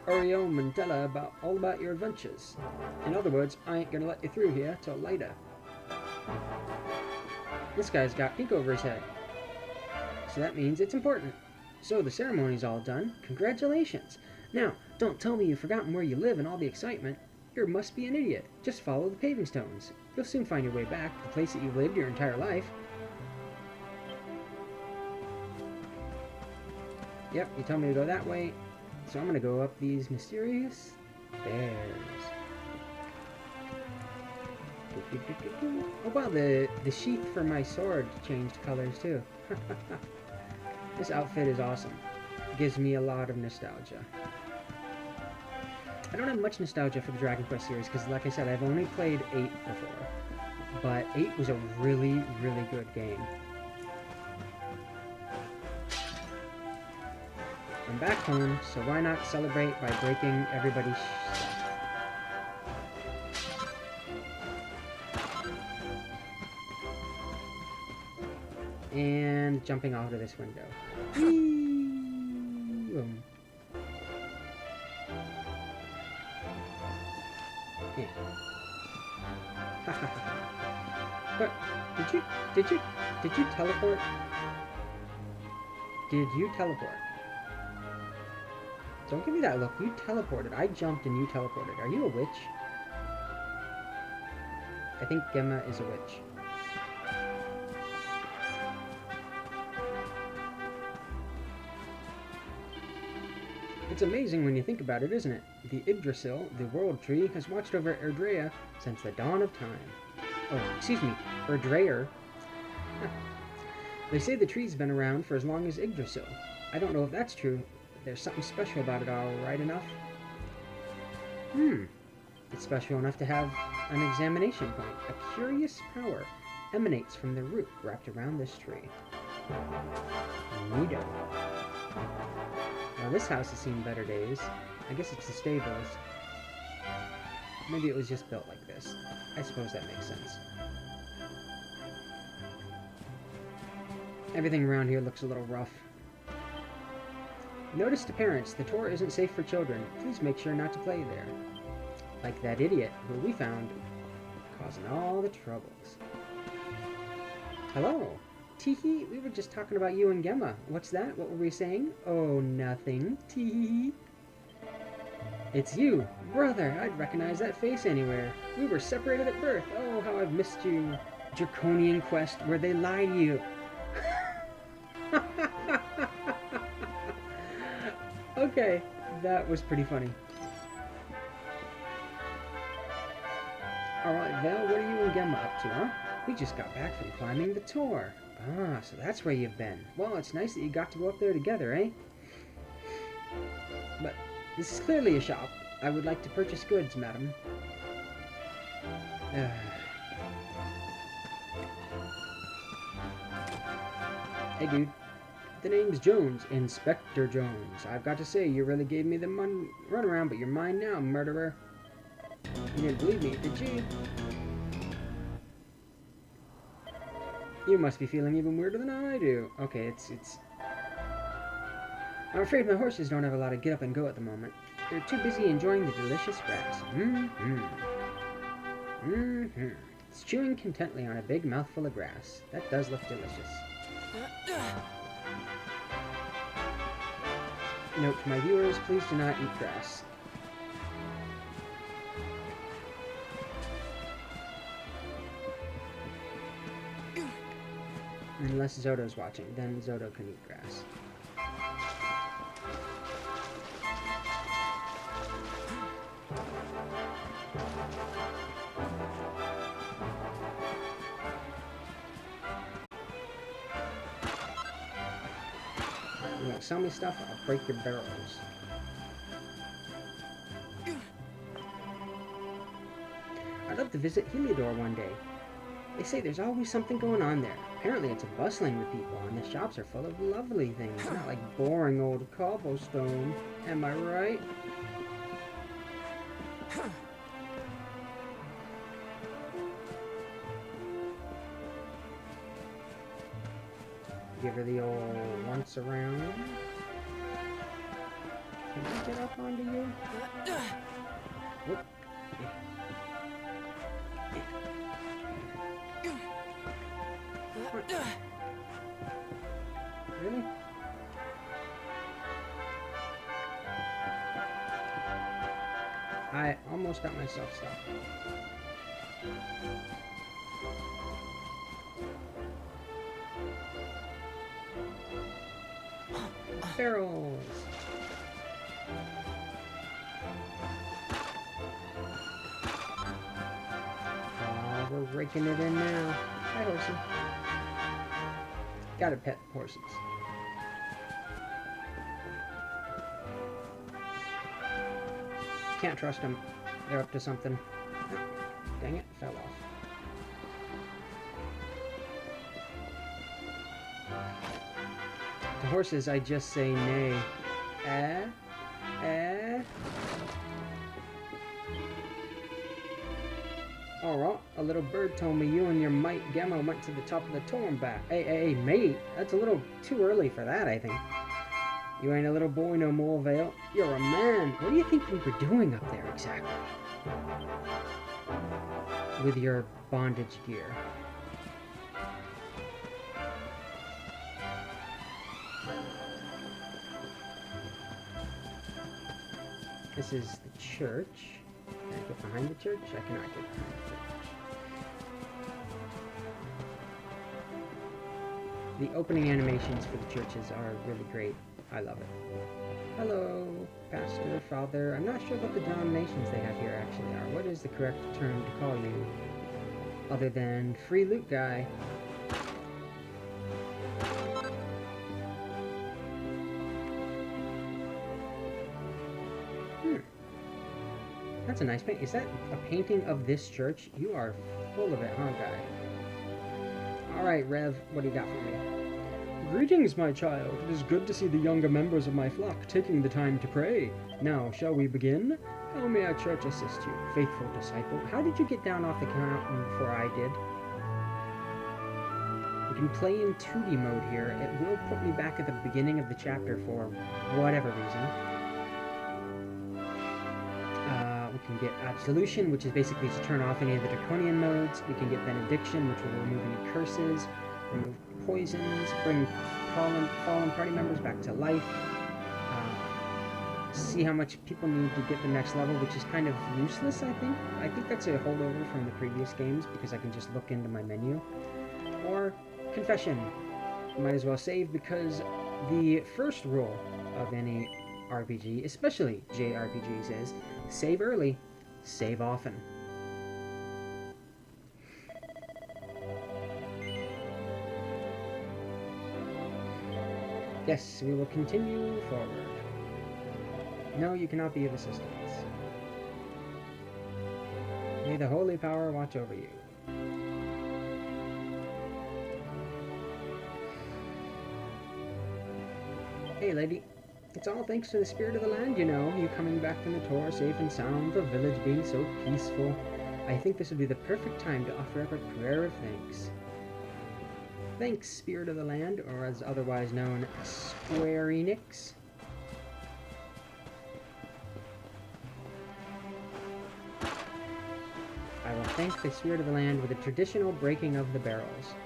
Hurry home and tell her all about your adventures. In other words, I ain't gonna let you through here till later. This guy's got ink over his head, so that means it's important. So the ceremony's all done. Congratulations. Now, don't tell me you've forgotten where you live and all the excitement. You must be an idiot. Just follow the paving stones. You'll soon find your way back to the place that you've lived your entire life. Yep, you told me to go that way, so I'm gonna go up these mysterious stairs. Oh wow, the sheath for my sword changed colors too. This outfit is awesome. It gives me a lot of nostalgia. I don't have much nostalgia for the Dragon Quest series because, like I said, I've only played 8 before. But 8 was a really, really good game. I'm back home, so why not celebrate by breaking everybody's stuff? And jumping out of this window. Whee! Boom. Yeah. But did you teleport? Did you teleport? Don't give me that look. You teleported. I jumped and you teleported. Are you a witch? I think Gemma is a witch. It's amazing when you think about it, isn't it? The Yggdrasil, the world tree, has watched over Erdrea since the dawn of time. Oh, excuse me, Erdreer. They say the tree's been around for as long as Yggdrasil. I don't know if that's true. There's something special about it, all right enough. It's special enough to have an examination point. A curious power emanates from the root wrapped around this tree. Neato. Now this house has seen better days. I guess it's the stables. Maybe it was just built like this. I suppose that makes sense. Everything around here looks a little rough. Notice to parents, the tour isn't safe for children. Please make sure not to play there. Like that idiot who we found causing all the troubles. Hello. Teehee, we were just talking about you and Gemma. What's that? What were we saying? Oh, nothing. Teehee. It's you, brother. I'd recognize that face anywhere. We were separated at birth. Oh, how I've missed you. Draconian quest where they lie to you. Okay, that was pretty funny. Alright, Val, what are you and Gemma up to, huh? We just got back from climbing the tour. Ah, so that's where you've been. Well, it's nice that you got to go up there together, eh? But this is clearly a shop. I would like to purchase goods, madam. Hey, dude. The name's Jones, Inspector Jones. I've got to say, you really gave me the runaround, but you're mine now, murderer. You didn't believe me, did you? You must be feeling even weirder than I do. Okay, it's... I'm afraid my horses don't have a lot of get up and go at the moment. They're too busy enjoying the delicious grass. It's chewing contently on a big mouthful of grass. That does look delicious. Note to my viewers, please do not eat grass. Unless Zoto's watching, then Zoto can eat grass. You won't sell me stuff, I'll break your barrels. I'd love to visit Heliodor one day. They say there's always something going on there. Apparently it's bustling with people, and the shops are full of lovely things, not like boring old cobblestone. Am I right? Give her the old once around. Can I get up onto you? Whoop. Really? I almost got myself stuck. Barrels. Oh, we're raking it in now. Hi, horsey. Gotta pet horses. Can't trust them. They're up to something. Oh, dang it, fell off. To horses, I just say nay. Alright, a little bird told me you and your mate Gemma went to the top of the tour and back. Hey, mate, that's a little too early for that, I think. You ain't a little boy no more, Vale. You're a man. What do you think we were doing up there exactly? With your bondage gear. This is the church. Can I get behind the church? I cannot get behind the church. The opening animations for the churches are really great. I love it. Hello, pastor, father. I'm not sure what the denominations they have here actually are. What is the correct term to call you? Other than free loot guy. That's a nice paint. Is that a painting of this church? You are full of it, huh, guy? Alright, Rev, what do you got for me? Greetings, my child. It is good to see the younger members of my flock taking the time to pray. Now, shall we begin? How may our church assist you, faithful disciple? How did you get down off the mountain before I did? can play in 2D mode here. It will put me back at the beginning of the chapter for whatever reason. We can get Absolution, which is basically to turn off any of the Draconian modes. We can get Benediction, which will remove any curses, remove poisons, bring fallen party members back to life. See how much people need to get the next level, which is kind of useless, I think. I think that's a holdover from the previous games, because I can just look into my menu. Or Confession. Might as well save, because the first rule of any RPG, especially JRPGs, is save early, save often. Yes, we will continue forward. No, you cannot be of assistance. May the holy power watch over you. Hey, lady. It's all thanks to the spirit of the land, you know. You coming back from the tour safe and sound, the village being so peaceful. I think this would be the perfect time to offer up a prayer of thanks. Thanks, spirit of the land, or as otherwise known, Square Enix. I will thank the spirit of the land with a traditional breaking of the barrels.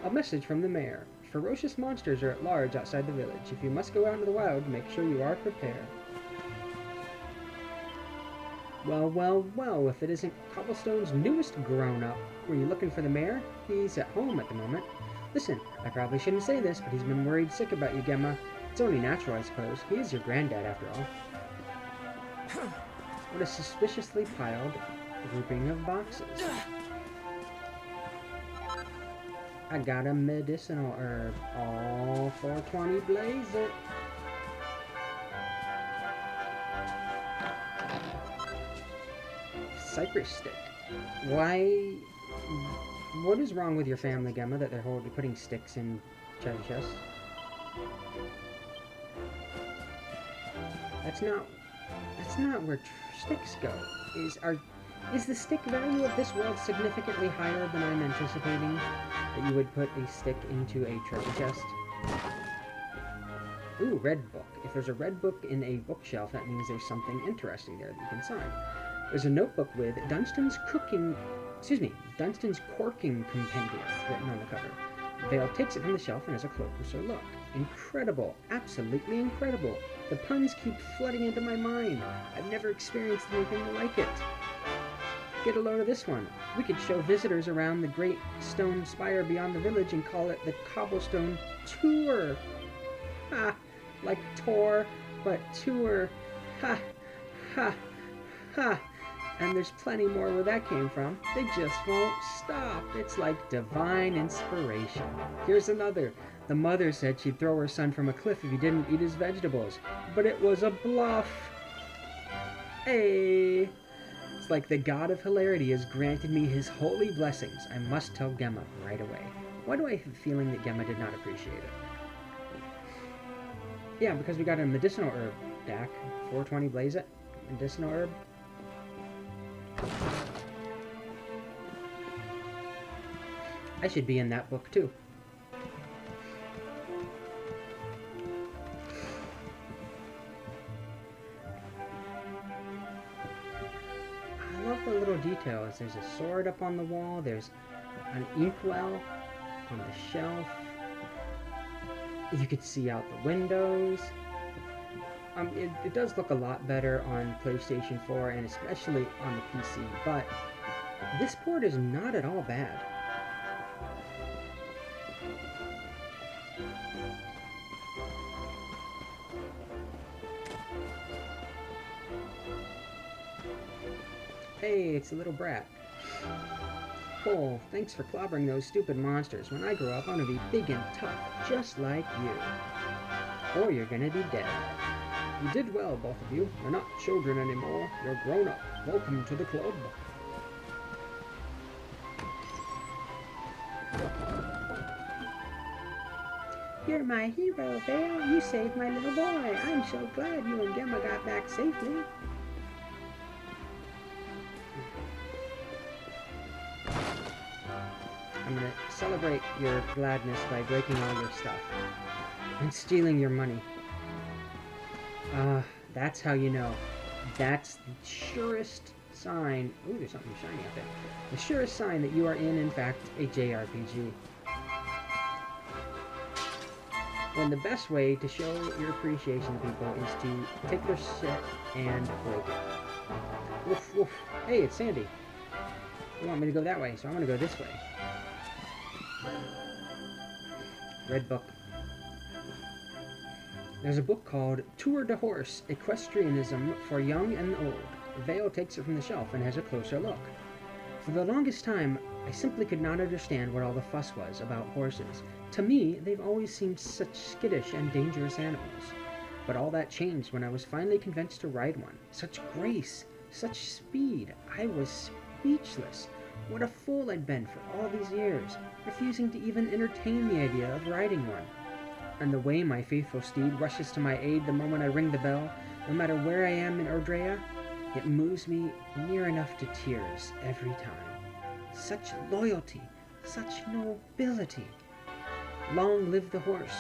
A message from the mayor. Ferocious monsters are at large outside the village. If you must go out into the wild, make sure you are prepared. Well, well, well, if it isn't Cobblestone's newest grown-up. Were you looking for the mayor? He's at home at the moment. Listen, I probably shouldn't say this, but he's been worried sick about you, Gemma. It's only natural, I suppose. He is your granddad, after all. What a suspiciously piled grouping of boxes. I got a medicinal herb. All 420 blaze it. Cypress stick. Why? What is wrong with your family, Gemma, that they're putting sticks in treasure chests? That's not where sticks go. Is the stick value of this world significantly higher than I'm anticipating? That you would put a stick into a treasure chest? Ooh, red book. If there's a red book in a bookshelf, that means there's something interesting there that you can sign. There's a notebook with Dunstan's corking compendium written on the cover. Vale takes it from the shelf and has a closer look. Incredible. Absolutely incredible. The puns keep flooding into my mind. I've never experienced anything like it. Get a load of this one. We could show visitors around the great stone spire beyond the village and call it the Cobblestone Tour. Ha! Like tour, but tour. Ha! Ha! Ha! And there's plenty more where that came from. They just won't stop. It's like divine inspiration. Here's another. The mother said she'd throw her son from a cliff if he didn't eat his vegetables. But it was a bluff. Hey! It's like the god of hilarity has granted me his holy blessings. I must tell Gemma right away. Why do I have a feeling that Gemma did not appreciate it? Yeah, because we got a medicinal herb, Dak. 420 blaze it. Medicinal herb. I should be in that book too. I love the little details. There's a sword up on the wall. There's an inkwell on the shelf. You could see out the windows. It does look a lot better on PlayStation 4 and especially on the PC, but this port is not at all bad. Hey, it's a little brat. Cole, thanks for clobbering those stupid monsters. When I grow up, I'm gonna be big and tough, just like you. Or you're gonna be dead. You did well, both of you. You're not children anymore. You're grown up. Welcome to the club. You're my hero, Vale. You saved my little boy. I'm so glad you and Gemma got back safely. I'm gonna celebrate your gladness by breaking all your stuff and stealing your money. That's how you know. That's the surest sign. Ooh, there's something shiny out there. The surest sign that you are in fact, a JRPG. And the best way to show your appreciation to people is to take their shit and break it. Woof, woof. Hey, it's Sandy. You want me to go that way, so I'm going to go this way. Red book. There's a book called Tour de Horse, Equestrianism for Young and Old. Avail takes it from the shelf and has a closer look. For the longest time, I simply could not understand what all the fuss was about horses. To me, they've always seemed such skittish and dangerous animals. But all that changed when I was finally convinced to ride one. Such grace, such speed. I was speechless. What a fool I'd been for all these years, refusing to even entertain the idea of riding one. And the way my faithful steed rushes to my aid the moment I ring the bell, no matter where I am in Erdrea, it moves me near enough to tears every time. Such loyalty, such nobility. Long live the horse.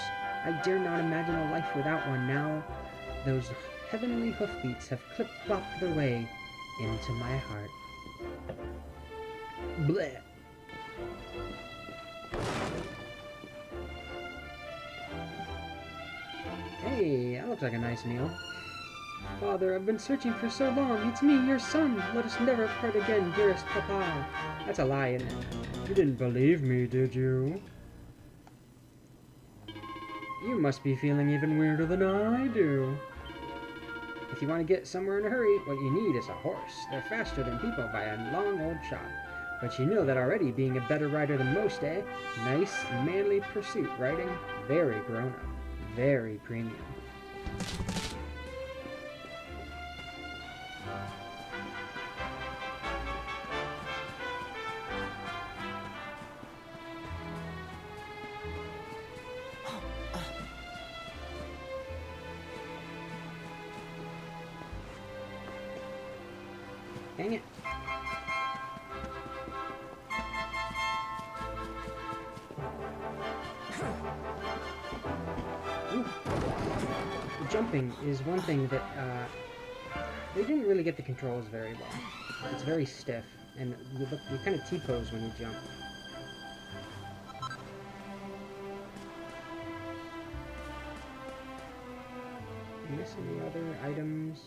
I dare not imagine a life without one now. Those heavenly hoofbeats have clip-clopped their way into my heart. Bleh. Hey, that looks like a nice meal. Father, I've been searching for so long. It's me, your son. Let us never part again, dearest papa. That's a lie, isn't it? You didn't believe me, did you? You must be feeling even weirder than I do. If you want to get somewhere in a hurry, what you need is a horse. They're faster than people by a long old shot. But you know that already, being a better rider than most, eh? Nice, manly pursuit riding. Very grown-up. Very premium. Dang it. Ooh. Jumping is one thing that they didn't really get the controls very well. It's very stiff, and you kind of T-pose when you jump. Miss any other items?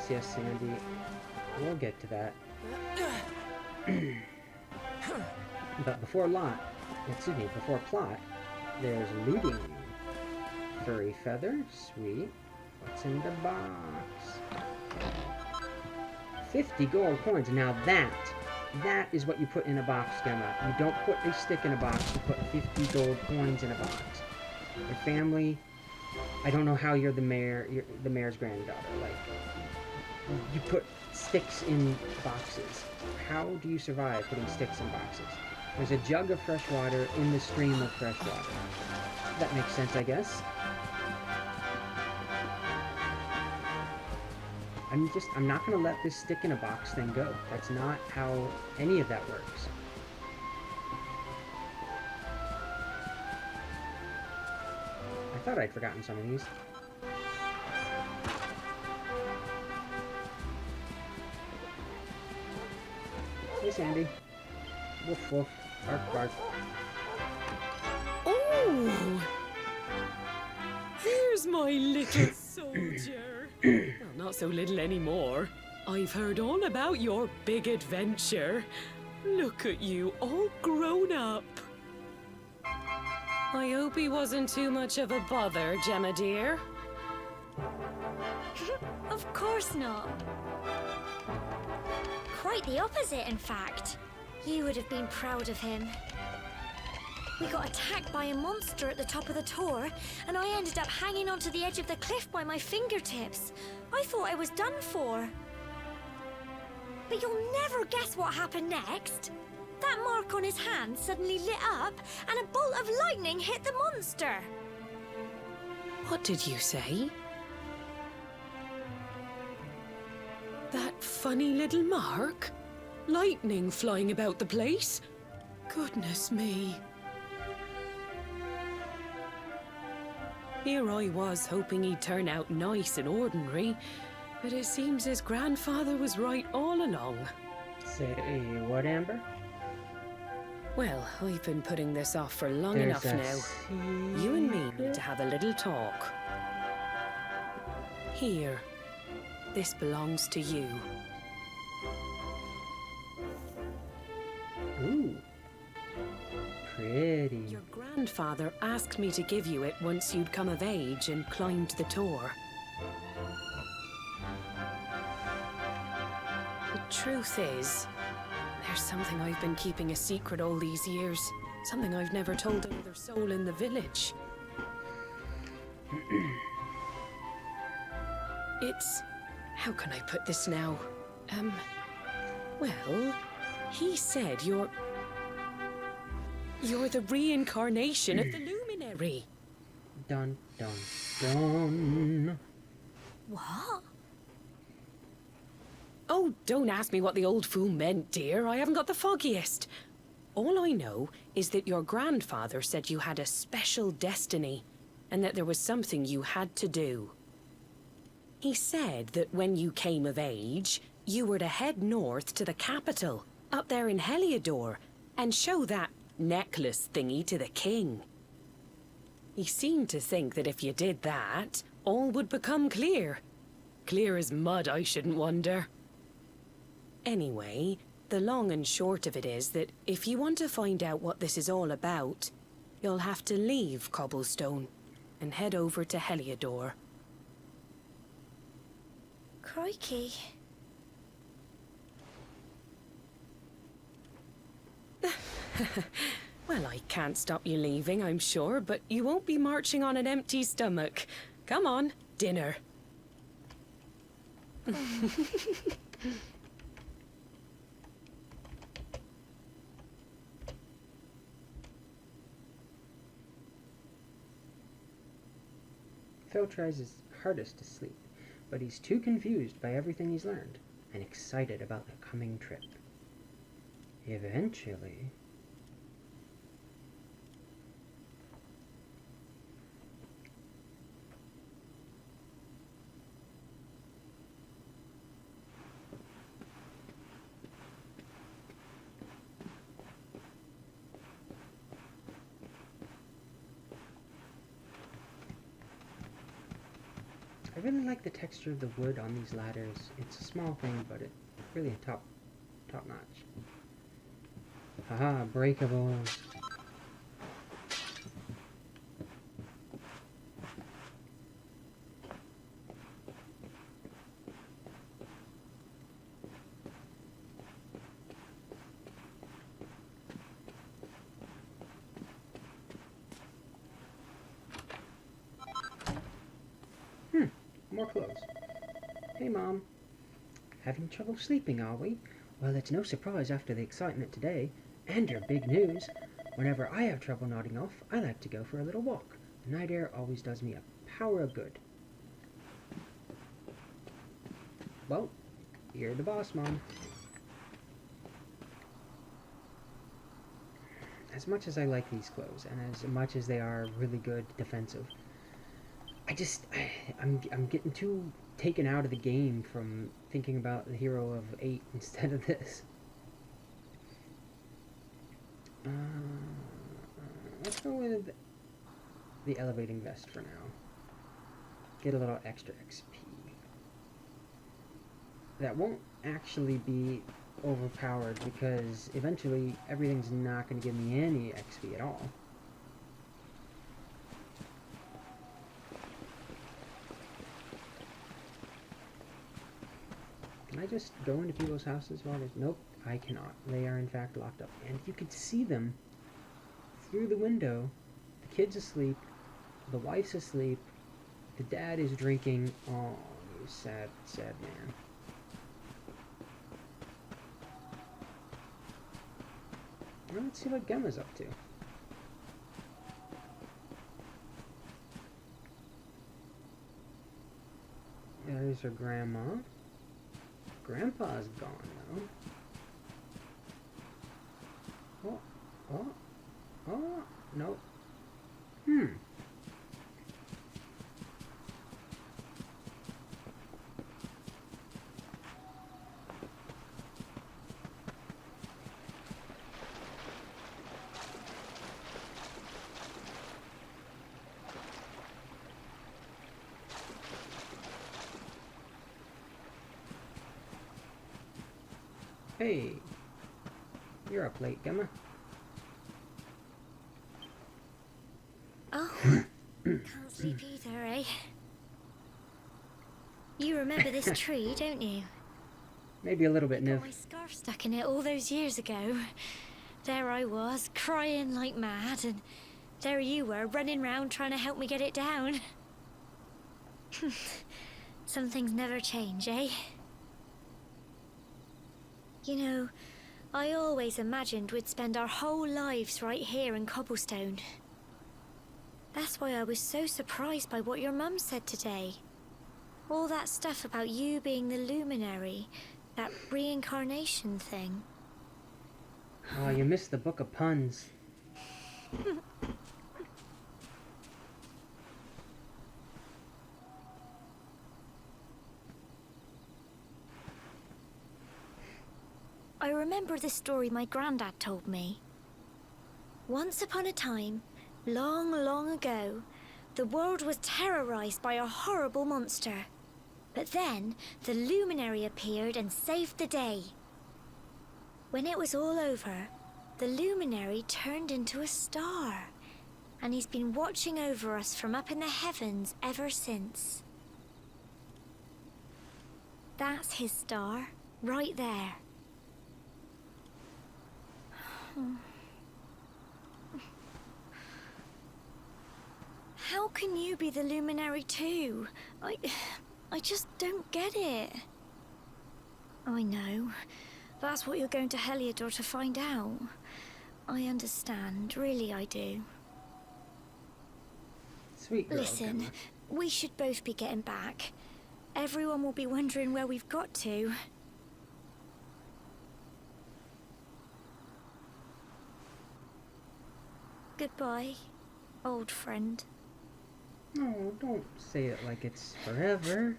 Yes, Sandy. We'll get to that. But before plot, there's looting. Furry feather, sweet. What's in the box? 50 gold coins. Now that is what you put in a box, Gemma. You don't put a stick in a box, you put 50 gold coins in a box. Your family, I don't know how you're the mayor's granddaughter. Like, you put sticks in boxes. How do you survive putting sticks in boxes? There's a jug of fresh water in the stream of fresh water. That makes sense, I guess. I'm not gonna let this stick in a box thing go. That's not how any of that works. I thought I'd forgotten some of these. Hey, Sandy. Woof woof. Bark bark. Oh! Here's my little soldier. Well, not so little anymore. I've heard all about your big adventure. Look at you, all grown up. I hope he wasn't too much of a bother, Gemma dear. Of course not. Quite the opposite, in fact. You would have been proud of him. We got attacked by a monster at the top of the tour, and I ended up hanging onto the edge of the cliff by my fingertips. I thought I was done for. But you'll never guess what happened next. That mark on his hand suddenly lit up, and a bolt of lightning hit the monster. What did you say? That funny little mark? Lightning flying about the place? Goodness me. Here I was hoping he'd turn out nice and ordinary, but it seems his grandfather was right all along. Say what, Amber? Well, I've been putting this off for long enough now. You and me need to have a little talk. Here. This belongs to you. Ooh. Pretty. Your grandfather asked me to give you it once you'd come of age and climbed the tour. The truth is, there's something I've been keeping a secret all these years. Something I've never told another soul in the village. It's... how can I put this now? Well, he said you're the reincarnation of the luminary. Dun, dun, dun. What? Oh, don't ask me what the old fool meant, dear. I haven't got the foggiest. All I know is that your grandfather said you had a special destiny, and that there was something you had to do. He said that when you came of age, you were to head north to the capital, up there in Heliodor, and show that necklace thingy to the king. He seemed to think that if you did that, all would become clear. Clear as mud, I shouldn't wonder. Anyway, the long and short of it is that if you want to find out what this is all about, you'll have to leave Cobblestone and head over to Heliodor. Crikey. Well, I can't stop you leaving, I'm sure, but you won't be marching on an empty stomach. Come on, dinner. Phil tries his hardest to sleep, but he's too confused by everything he's learned and excited about the coming trip. Eventually... I really like the texture of the wood on these ladders. It's a small thing, but it's really top notch. Haha, breakable. More clothes. Hey, Mom. Having trouble sleeping, are we? Well, it's no surprise after the excitement today, and your big news. Whenever I have trouble nodding off, I like to go for a little walk. The night air always does me a power of good. Well, you're the boss, Mom. As much as I like these clothes, and as much as they are really good defensive, I'm getting too taken out of the game from thinking about the hero of 8 instead of this. Let's go with the elevating vest for now. Get a little extra XP. That won't actually be overpowered because eventually everything's not going to give me any XP at all. Can I just go into people's houses while there's... Nope, I cannot. They are in fact locked up. And you could see them through the window. The kid's asleep. The wife's asleep. The dad is drinking. Oh, you sad, sad man. Well, let's see what Gemma's up to. There's her grandma. Grandpa's gone, though. Oh, oh, oh, no. Hey, you're up late, Gemma. Oh, can't sleep either, eh? You remember this tree, don't you? Maybe a little bit, Got Niv. my scarf stuck in it all those years ago. There I was, crying like mad, and there you were, running round trying to help me get it down. Some things never change, eh? You know, I always imagined we'd spend our whole lives right here in Cobblestone. That's why I was so surprised by what your mum said today. All that stuff about you being the luminary, that reincarnation thing. Oh, you missed the book of puns. I remember the story my granddad told me. Once upon a time, long, long ago, the world was terrorized by a horrible monster. But then, the luminary appeared and saved the day. When it was all over, the luminary turned into a star. And he's been watching over us from up in the heavens ever since. That's his star, right there. How can you be the luminary too? I just don't get it. I know. That's what you're going to Heliodor to find out. I understand, really I do. Sweet girl, Listen, Gemma. we should both be getting back. Everyone will be wondering where we've got to. Goodbye, old friend. No, don't say it like it's forever.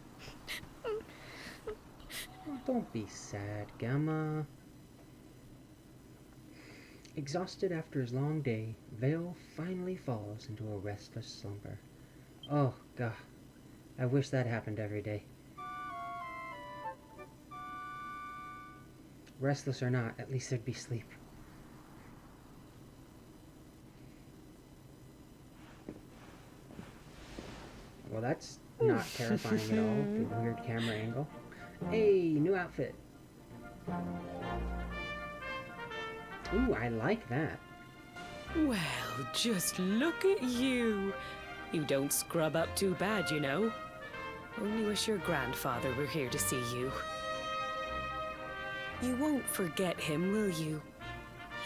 Oh, don't be sad, Gemma. Exhausted after his long day, Vale finally falls into a restless slumber. Oh, God. I wish that happened every day. Restless or not, at least there'd be sleep. Well, that's not terrifying at all. The weird camera angle. Hey, new outfit. Ooh, I like that. Well, just look at you. You don't scrub up too bad, you know. Only wish your grandfather were here to see you. You won't forget him, will you?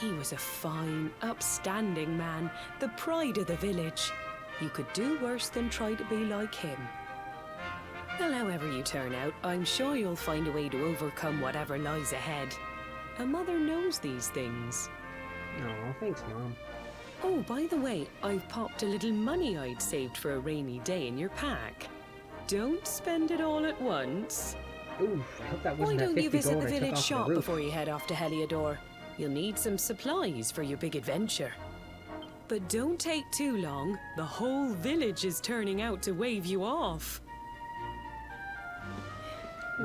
He was a fine, upstanding man, the pride of the village. You could do worse than try to be like him. Well, however you turn out, I'm sure you'll find a way to overcome whatever lies ahead. A mother knows these things. Aw, thanks, Mom. Oh, by the way, I've popped a little money I'd saved for a rainy day in your pack. Don't spend it all at once. Ooh, I hope that Why wasn't that don't 50 you visit gold the I took village off shop the roof. before you head off to Heliodor? You'll need some supplies for your big adventure. But don't take too long. The whole village is turning out to wave you off.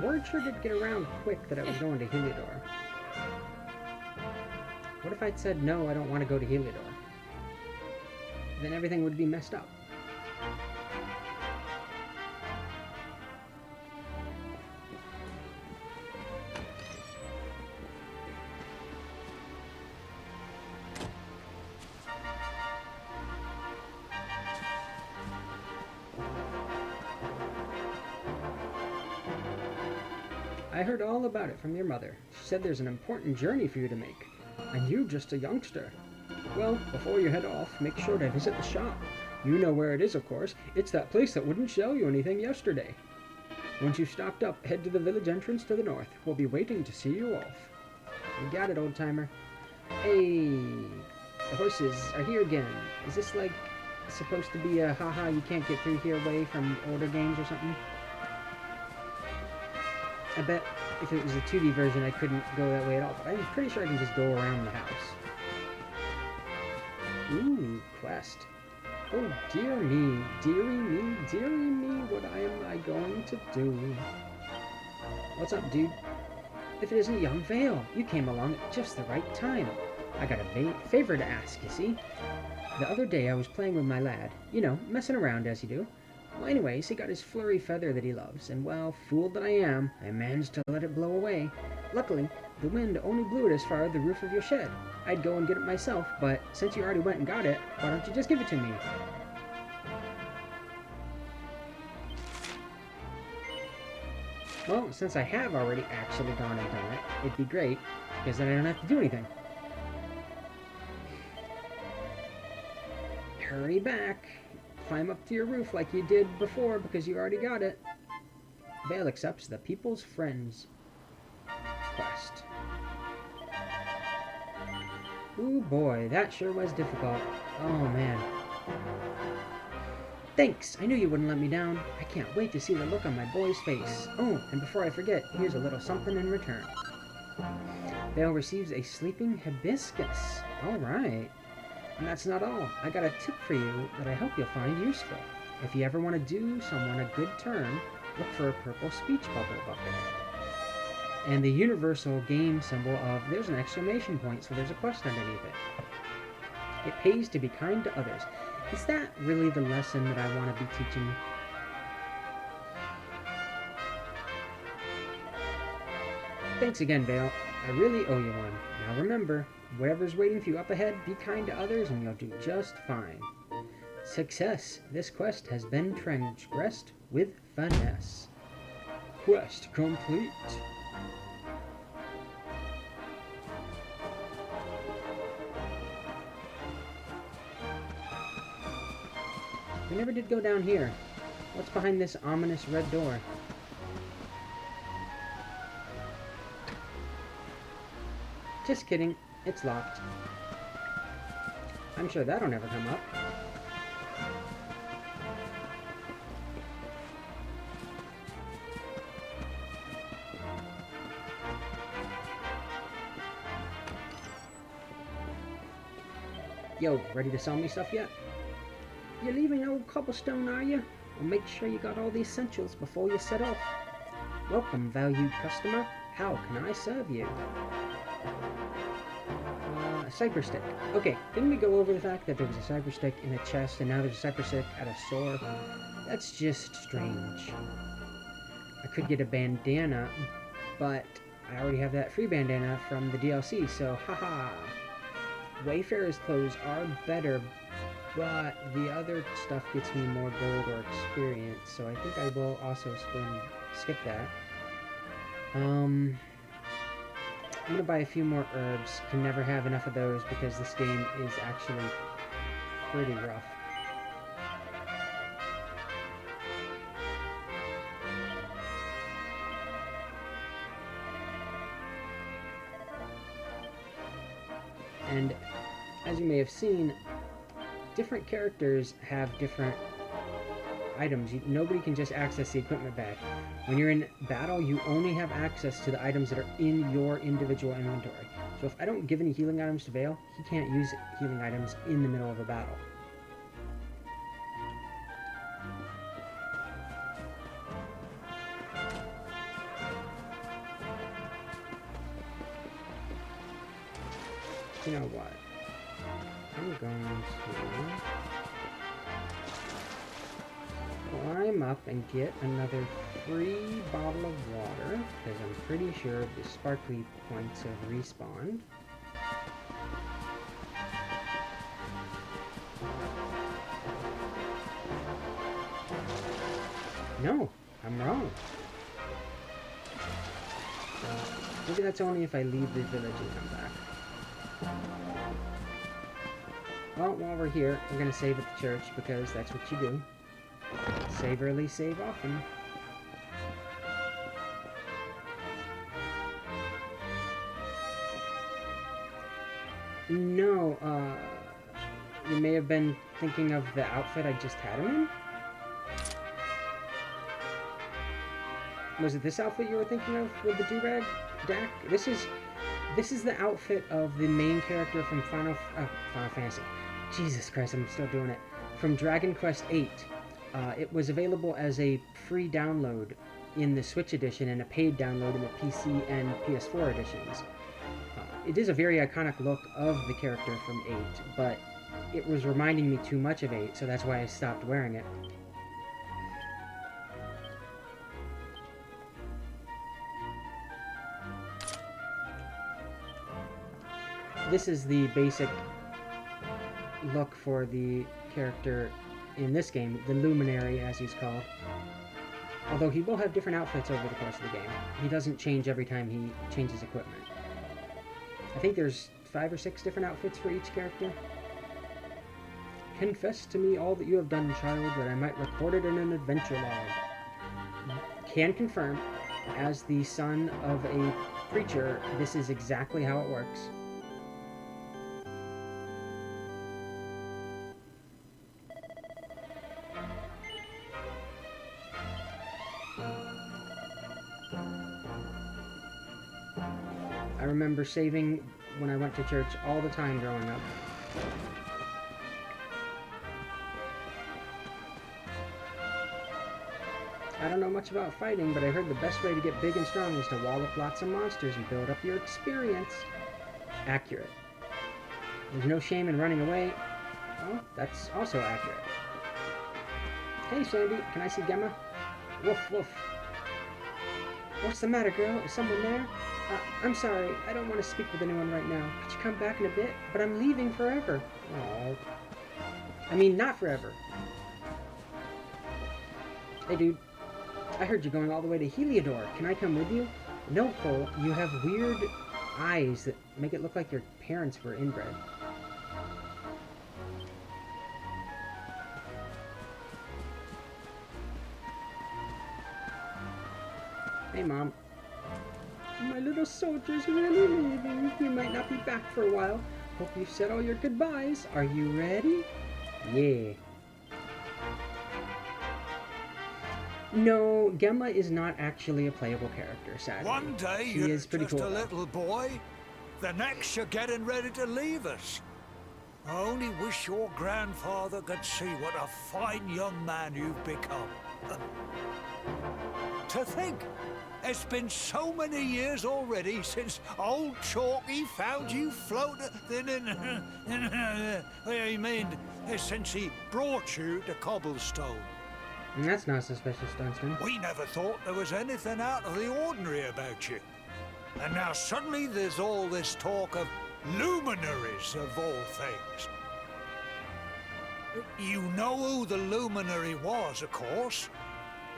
Word sure did get around quick that I was going to Heliodor. What if I'd said, no, I don't want to go to Heliodor? Then everything would be messed up. I heard all about it from your mother. She said there's an important journey for you to make. And you just a youngster. Well, before you head off, make sure to visit the shop. You know where it is, of course. It's that place that wouldn't sell you anything yesterday. Once you've stocked up, head to the village entrance to the north. We'll be waiting to see you off. You got it, old-timer. Hey, the horses are here again. Is this like supposed to be a haha you can't get through here way from older games or something? I bet if it was a 2D version I couldn't go that way at all, but I'm pretty sure I can just go around the house. Ooh, quest. Oh dear me, dearie me, what am I going to do? What's up, dude? If it isn't young Vale, you came along at just the right time. I got a favor to ask, you see. The other day I was playing with my lad, you know, messing around as you do. Well, anyways, he got his flurry feather that he loves, and well, fool that I am, I managed to let it blow away. Luckily, the wind only blew it as far as the roof of your shed. I'd go and get it myself, but since you already went and got it, why don't you just give it to me? Well, since I have already actually gone and done it, it'd be great, because then I don't have to do anything. Hurry back. Climb up to your roof like you did before because you already got it. Vale accepts the People's Friends quest. Ooh boy, that sure was difficult. Oh man. Thanks! I knew you wouldn't let me down. I can't wait to see the look on my boy's face. Oh, and before I forget, here's a little something in return. Vale receives a sleeping hibiscus. Alright. And that's not all. I got a tip for you that I hope you'll find useful. If you ever want to do someone a good turn, look for a purple speech bubble bucket. And the universal game symbol of there's an exclamation point, so there's a quest underneath it. It pays to be kind to others. Is that really the lesson that I want to be teaching? Thanks again, Vale. I really owe you one. Now remember, whatever's waiting for you up ahead, be kind to others and you'll do just fine. Success! This quest has been transgressed with finesse. Quest complete. We never did go down here. What's behind this ominous red door? Just kidding. It's locked. I'm sure that'll never come up. Yo, ready to sell me stuff yet? You're leaving old Cobblestone, are you? Well, make sure you got all the essentials before you set off. Welcome, valued customer. How can I serve you? Cypher stick. Okay, didn't we go over the fact that there was a cypher stick in a chest and now there's a cypher stick at a store? That's just strange. I could get a bandana, but I already have that free bandana from the DLC, so haha. Wayfarer's clothes are better, but the other stuff gets me more gold or experience, so I think I will also skip that. I'm gonna buy a few more herbs. Can never have enough of those because this game is actually pretty rough. And as you may have seen, different characters have different items. Nobody can just access the equipment bag. When you're in battle, you only have access to the items that are in your individual inventory. So if I don't give any healing items to Vale, he can't use healing items in the middle of a battle. You know what? I'm going to climb up and get another free bottle of water, because I'm pretty sure the sparkly points have respawned. No, I'm wrong. Maybe that's only if I leave the village and come back. Well, while we're here, we're gonna save at the church because that's what you do. Save early, save often. No, you may have been thinking of the outfit I just had him in? Was it this outfit you were thinking of with the do-rag, Dak? This is the outfit of the main character from Final Fantasy. Jesus Christ, I'm still doing it. From Dragon Quest VIII. It was available as a free download in the Switch edition and a paid download in the PC and PS4 editions. It is a very iconic look of the character from 8, but it was reminding me too much of 8, so that's why I stopped wearing it. This is the basic look for the character in this game, the Luminary as he's called. Although he will have different outfits over the course of the game. He doesn't change every time he changes equipment. I think there's 5 or 6 different outfits for each character. Confess to me all that you have done, child, that I might record it in an adventure log. Can confirm, as the son of a preacher, this is exactly how it works. I remember saving when I went to church all the time growing up. I don't know much about fighting, but I heard the best way to get big and strong is to wallop lots of monsters and build up your experience. Accurate. There's no shame in running away. Oh, that's also accurate. Hey, Sandy, can I see Gemma? Woof, woof. What's the matter, girl? Is someone there? I'm sorry, I don't want to speak with anyone right now. Could you come back in a bit? But I'm leaving forever. Oh. I mean, not forever. Hey, dude. I heard you're going all the way to Heliodor. Can I come with you? No, Cole. You have weird eyes that make it look like your parents were inbred. Hey, Mom. My little soldier's really leaving. You might not be back for a while. Hope you've said all your goodbyes. Are you ready? Yeah. No, Gemma is not actually a playable character, sadly. One day she you're is pretty just cool, a though. little boy, the next you're getting ready to leave us. I only wish your grandfather could see what a fine young man you've become. To think, it's been so many years already since old Chalky found you floating I mean, since he brought you to Cobblestone. And that's not suspicious, Dunstan. We never thought there was anything out of the ordinary about you. And now suddenly there's all this talk of luminaries of all things. You know who the luminary was, of course.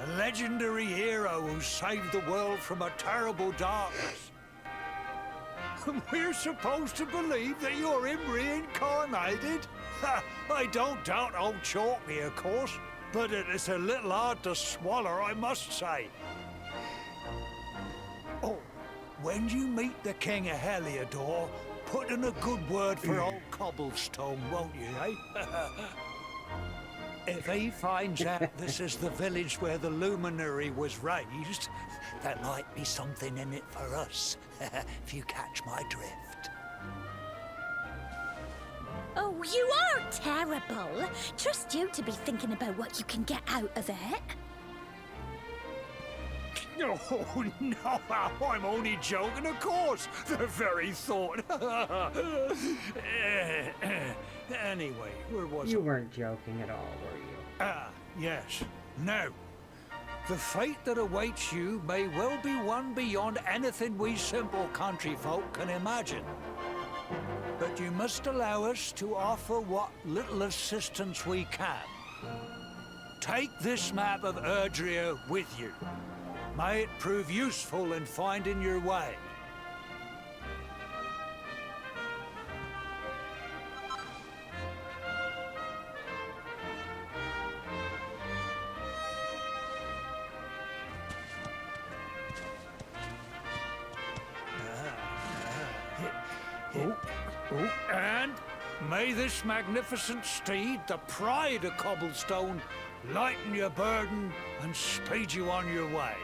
A legendary hero who saved the world from a terrible darkness. And we're supposed to believe that you're him reincarnated? I don't doubt old Chalky, of course, but it is a little hard to swallow, I must say. Oh, when you meet the King of Heliodor, put in a good word for old Cobblestone, won't you, eh? If he finds out this is the village where the luminary was raised, there might be something in it for us, if you catch my drift. Oh, you are terrible. Trust you to be thinking about what you can get out of it. No, no, I'm only joking, of course. The very thought. Anyway, where was You weren't joking at all, were you? Ah, yes. Now, the fate that awaits you may well be one beyond anything we simple country folk can imagine. But you must allow us to offer what little assistance we can. Take this map of Erdrea with you. May it prove useful in finding your way. Oh. And may this magnificent steed, the pride of Cobblestone, lighten your burden and speed you on your way.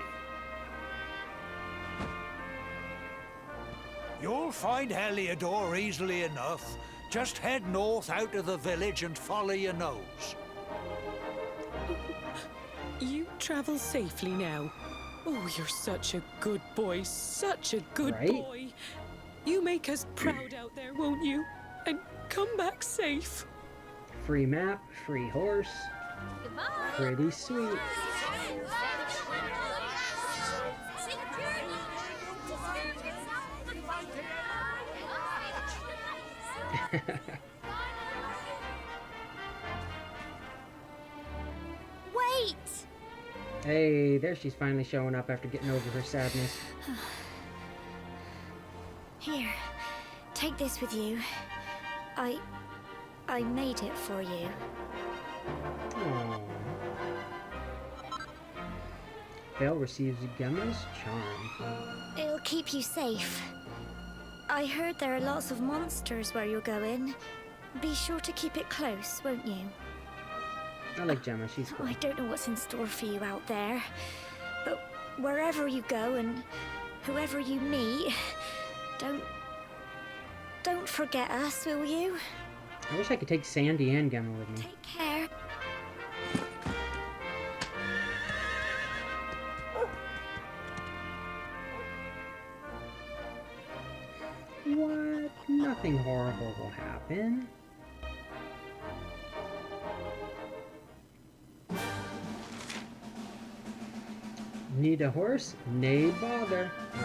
You'll find Heliodor easily enough. Just head north out of the village and follow your nose. You travel safely now. Oh, you're such a good boy, such a good Right? boy. You make us proud out there, won't you? And come back safe. Free map, free horse. Pretty sweet. Wait! Hey, there she's finally showing up after getting over her sadness. Here, take this with you. I made it for you. Aww. Vale receives Gemma's charm. It'll keep you safe. I heard there are lots of monsters where you're going. Be sure to keep it close, won't you? I like Gemma, she's cool. I don't know what's in store for you out there, but wherever you go and whoever you meet, don't forget us, will you? I wish I could take Sandy and Gemma with me. Take care. What? Nothing horrible will happen. Need a horse? Nay bother. Oh,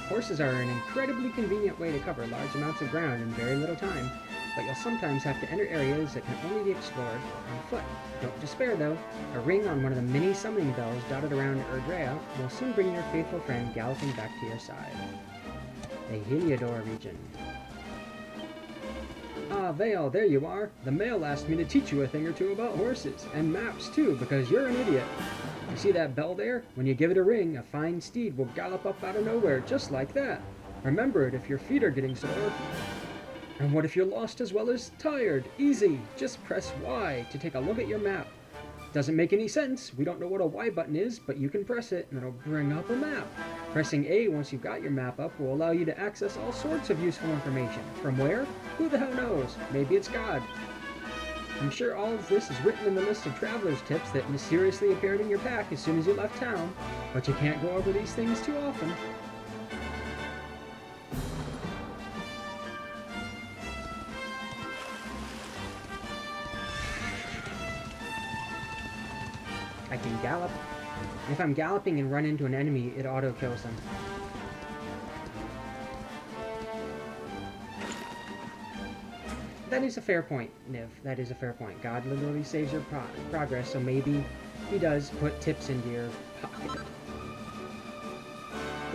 horses are an incredibly convenient way to cover large amounts of ground in very little time, but you'll sometimes have to enter areas that can only be explored on foot. Don't despair though. A ring on one of the many summoning bells dotted around Erdrea will soon bring your faithful friend galloping back to your side. The Heliodor region. Ah, Vale, there you are. The mail asked me to teach you a thing or two about horses, and maps too, because you're an idiot. You see that bell there? When you give it a ring, a fine steed will gallop up out of nowhere, just like that. Remember it if your feet are getting sore. And what if you're lost as well as tired? Easy, just press Y to take a look at your map. Doesn't make any sense. We don't know what a Y button is, but you can press it and it'll bring up a map. Pressing A once you've got your map up will allow you to access all sorts of useful information. From where? Who the hell knows? Maybe it's God. I'm sure all of this is written in the list of traveler's tips that mysteriously appeared in your pack as soon as you left town, but you can't go over these things too often. I can gallop. If I'm galloping and run into an enemy, it auto-kills them. That is a fair point, Niv. That is a fair point. God literally saves your progress, so maybe he does put tips into your pocket.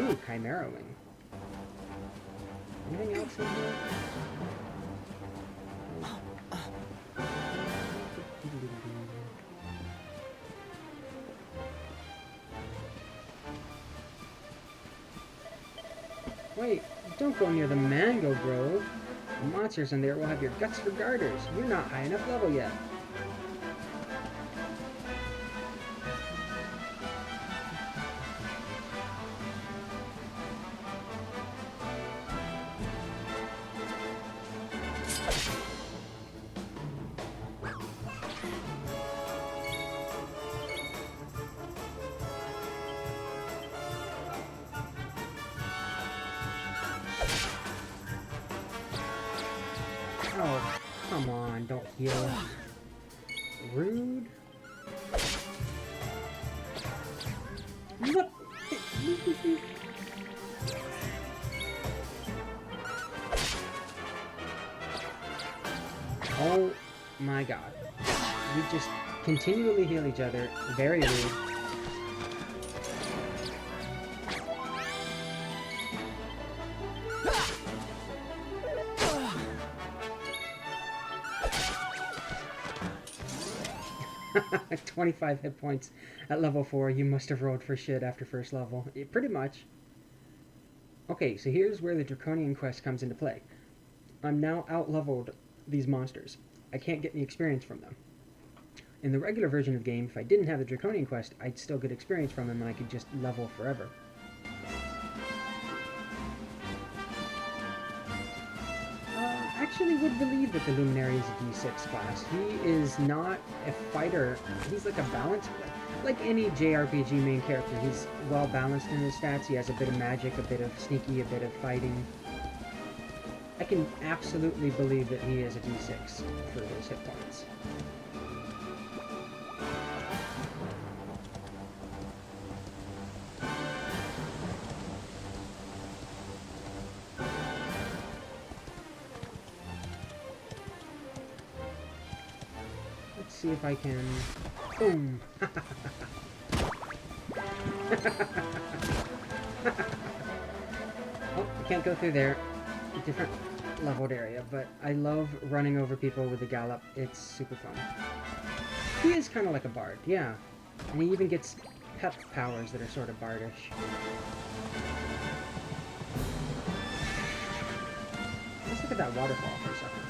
Ooh, Chimera Wing. Anything else in here? Wait, don't go near the mango grove. The monsters in there will have your guts for garters. You're not high enough level yet. Oh, come on, don't heal. Rude. What? Oh my god. We just continually heal each other. Very rude. 25 hit points at level 4. You must have rolled for shit after first level. Pretty much. Okay, so here's where the Draconian quest comes into play. I'm now out-leveled these monsters. I can't get any experience from them. In the regular version of the game, if I didn't have the Draconian quest, I'd still get experience from them and I could just level forever. Actually would believe that the Luminary is a D6 class. He is not a fighter. He's like a balanced, like any JRPG main character. He's well balanced in his stats. He has a bit of magic, a bit of sneaky, a bit of fighting. I can absolutely believe that he is a D6 for his hit points. See if I can... Boom! Oh, I can't go through there. A different leveled area, but I love running over people with the gallop. It's super fun. He is kind of like a bard, yeah. And he even gets pep powers that are sort of bardish. Let's look at that waterfall for a second.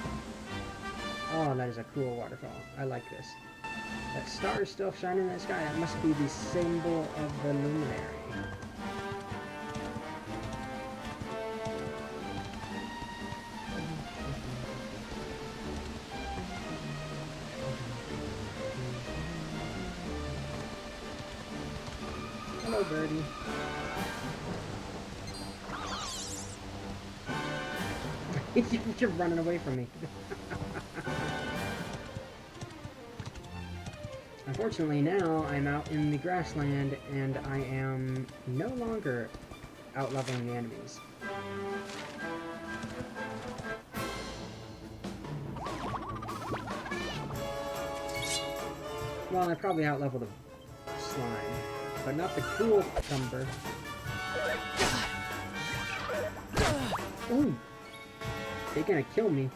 Oh, that is a cool waterfall. I like this. That star is still shining in the sky. That must be the symbol of the Luminary. Hello, birdie. You're running away from me. Unfortunately, now I'm out in the grassland and I am no longer out-leveling the enemies. Well, I probably out-leveled the slime, but not the cool cucumber. Ooh! They're gonna kill me.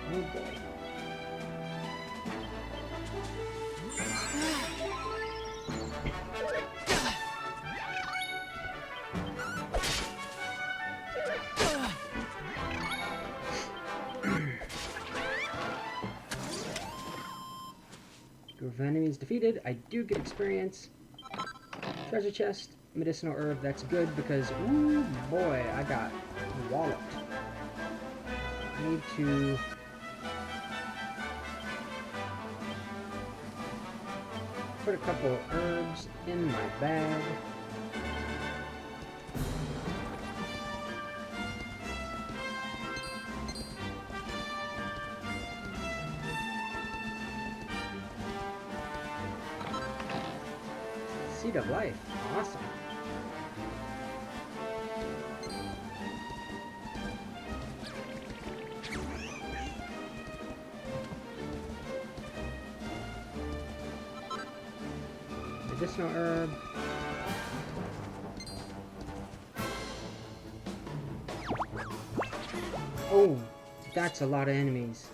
Oh boy. Group of enemies defeated. I do get experience. Treasure chest, medicinal herb, that's good because, ooh boy, I got walloped. I need to... put a couple of herbs in my bag. Seed of life. Awesome. Medicinal herb. Oh, that's a lot of enemies.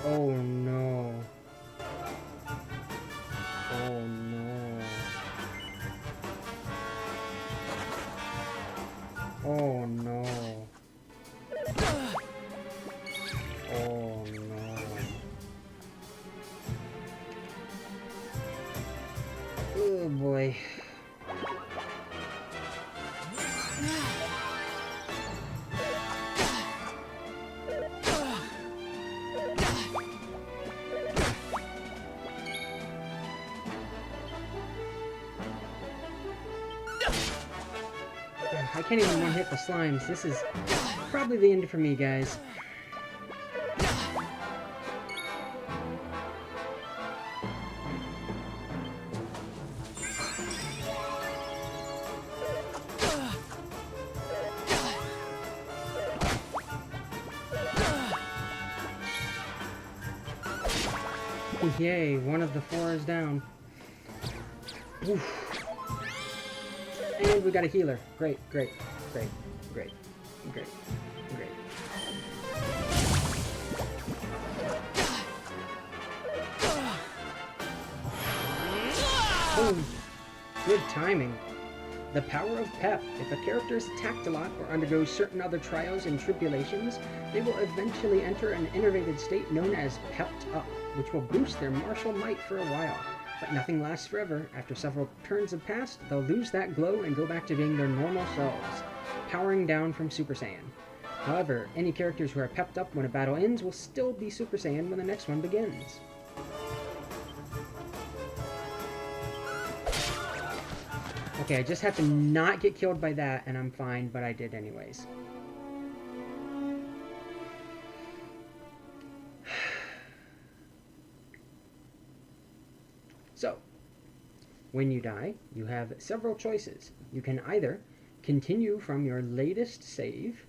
Oh no. Oh no. Oh no. Oh no. Oh boy. I can't even one-hit the slimes. This is probably the end for me, guys. Yay, one of the four is down. Oof. And we got a healer. Great, great, great, great, great, great. Boom. Good timing. The power of pep. If a character is attacked a lot or undergoes certain other trials and tribulations, they will eventually enter an innervated state known as pepped up, which will boost their martial might for a while. But nothing lasts forever. After several turns have passed, they'll lose that glow and go back to being their normal selves, powering down from Super Saiyan. However, any characters who are pepped up when a battle ends will still be Super Saiyan when the next one begins. Okay, I just have to not get killed by that, and I'm fine, but I did anyways. So, when you die, you have several choices. You can either continue from your latest save,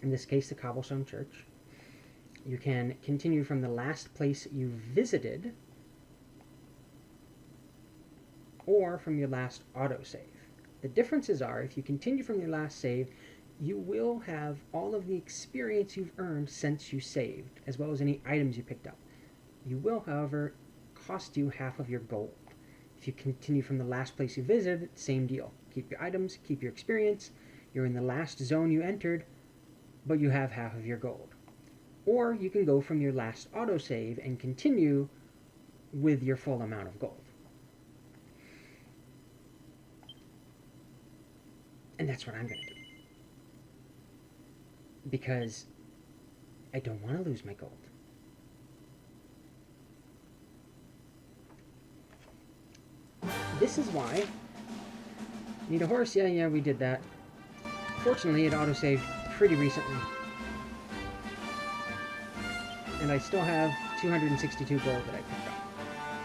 in this case the Cobblestone Church. You can continue from the last place you visited, or from your last autosave. The differences are, if you continue from your last save, you will have all of the experience you've earned since you saved, as well as any items you picked up. You will, however, cost you half of your gold. If you continue from the last place you visited, same deal. Keep your items, keep your experience. You're in the last zone you entered, but you have half of your gold. Or you can go from your last autosave and continue with your full amount of gold. And that's what I'm going to do. Because I don't want to lose my gold. This is why... Need a horse? Yeah, we did that. Fortunately, it autosaved pretty recently. And I still have 262 gold that I picked up.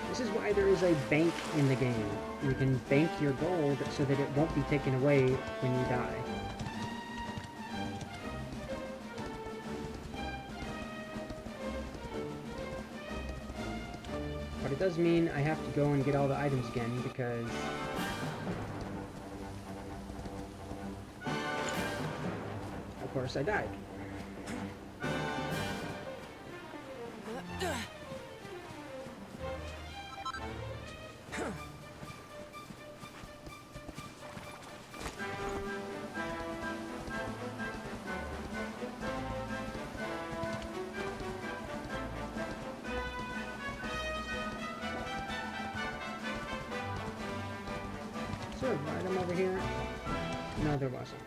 This is why there is a bank in the game. You can bank your gold so that it won't be taken away when you die. But it does mean I have to go and get all the items again because... of course I died. Is there an item over here? No, there wasn't.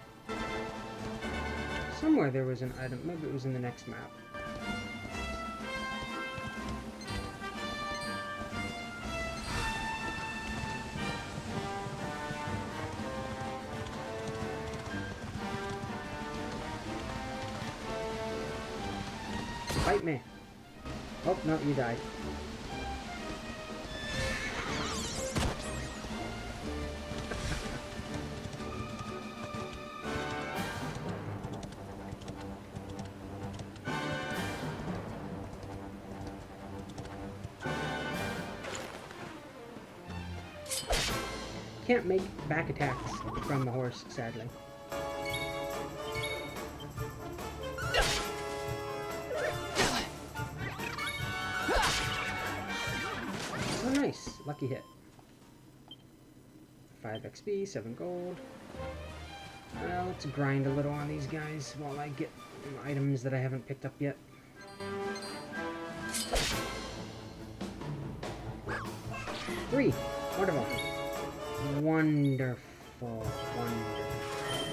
Somewhere there was an item. Maybe it was in the next map. Fight me. Oh, no, you died. Can't make back attacks from the horse, sadly. Oh, nice. Lucky hit. 5 XP, 7 gold. Well, let's grind a little on these guys while I get items that I haven't picked up yet. Three. Wonderful. Wonderful.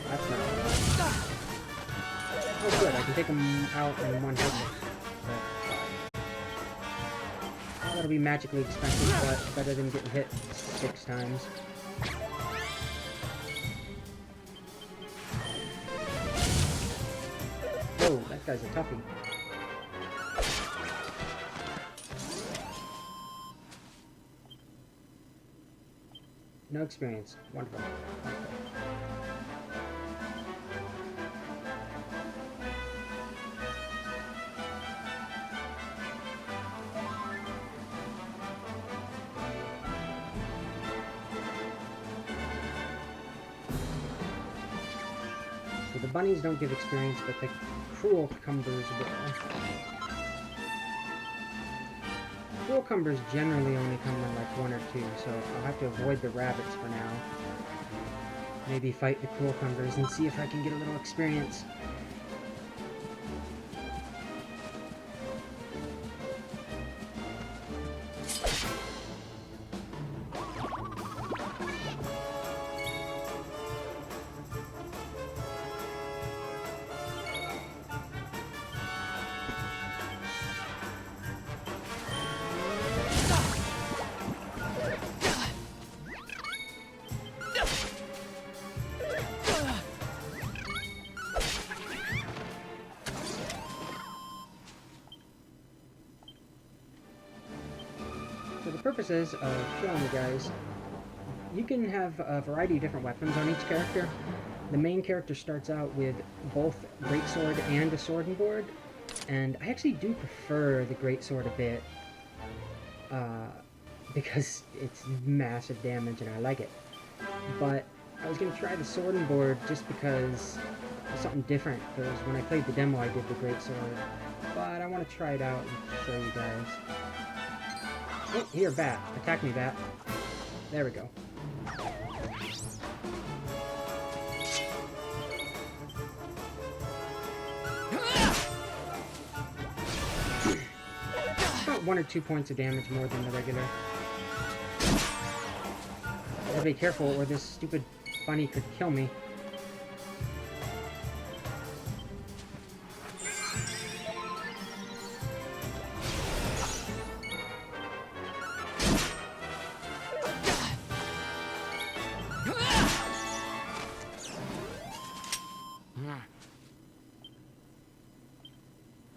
That's not bad. Oh good, I can take them out in one hit. That'll be magically expensive, but better than getting hit 6 times. Whoa, that guy's a toughie. No experience. Wonderful. Wonderful. So the bunnies don't give experience, but the cruel cucumbers will. cucumbers generally only come in like 1 or 2, so I'll have to avoid the rabbits for now. Maybe fight the cucumbers and see if I can get a little experience. For the purposes of showing you guys, you can have a variety of different weapons on each character. The main character starts out with both greatsword and a sword and board, and I actually do prefer the greatsword a bit, because it's massive damage and I like it. But I was going to try the sword and board just because it's something different, because when I played the demo I did the greatsword, but I want to try it out and show you guys. Oh, here, bat. Attack me, bat. There we go. About 1 or 2 points of damage more than the regular. Gotta be careful or this stupid bunny could kill me.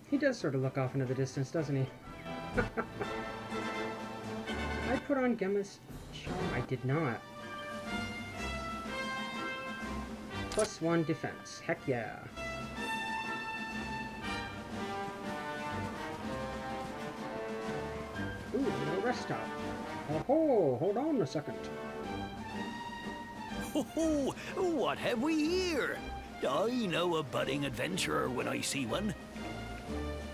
He does sort of look off into the distance, doesn't he? I put on Gemma's charm. I did not. +1 defense. Heck yeah. Ooh, no rest stop. Oh, hold on a second. Ho, what have we here? I know a budding adventurer when I see one.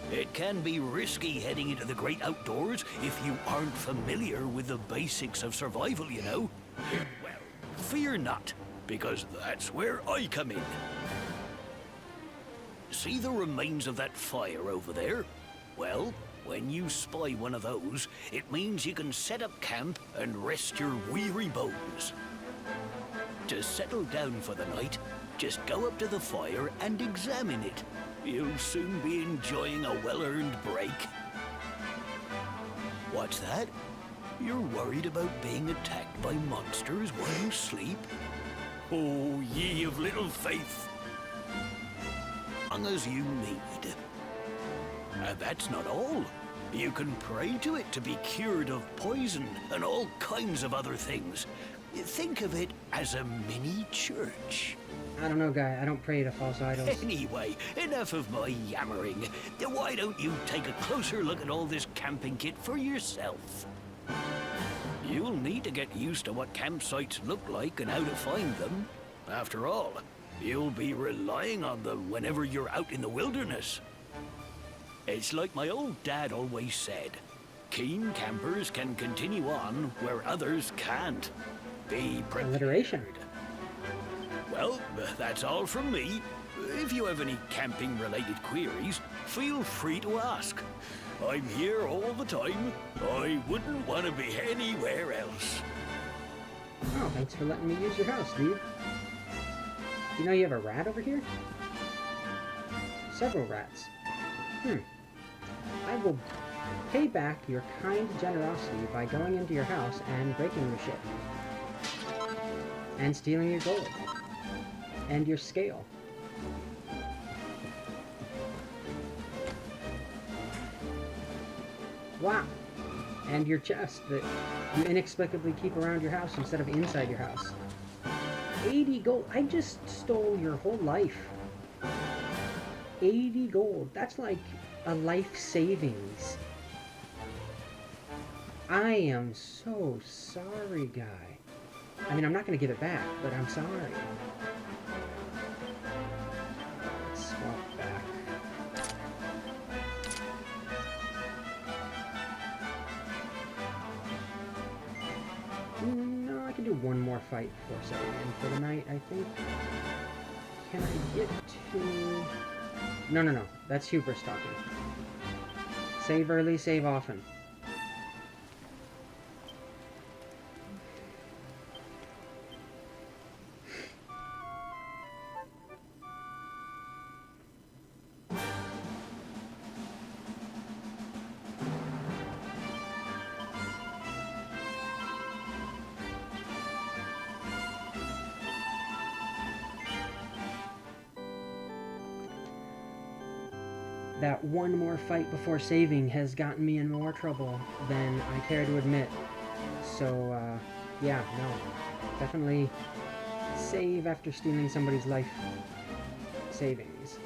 It can be risky heading into the great outdoors if you aren't familiar with the basics of survival, you know. Well, fear not, because that's where I come in. See the remains of that fire over there? Well, when you spy one of those, it means you can set up camp and rest your weary bones. To settle down for the night, just go up to the fire and examine it. You'll soon be enjoying a well-earned break. What's that? You're worried about being attacked by monsters while you sleep? Oh, ye of little faith. As long as you need. And that's not all. You can pray to it to be cured of poison and all kinds of other things. Think of it as a mini church. I don't know, guy. I don't pray to false idols. Anyway, enough of my yammering. Why don't you take a closer look at all this camping kit for yourself? You'll need to get used to what campsites look like and how to find them. After all, you'll be relying on them whenever you're out in the wilderness. It's like my old dad always said, keen campers can continue on where others can't. Be prepared. Alliteration. Well, that's all from me. If you have any camping-related queries, feel free to ask. I'm here all the time. I wouldn't want to be anywhere else. Oh, thanks for letting me use your house, dude. You know you have a rat over here? Several rats. I will pay back your kind generosity by going into your house and breaking your shit. And stealing your gold. And your scale. Wow. And your chest that you inexplicably keep around your house instead of inside your house. 80 gold. I just stole your whole life. 80 gold. That's like a life savings. I am so sorry, guy. I mean, I'm not going to give it back, but I'm sorry. Let's swap back. can do one more fight before settling in for the night, I think. Can I get to... No. That's Hubris talking. Save early, save often. That one more fight before saving has gotten me in more trouble than I care to admit. So, yeah, no. Definitely save after stealing somebody's life savings.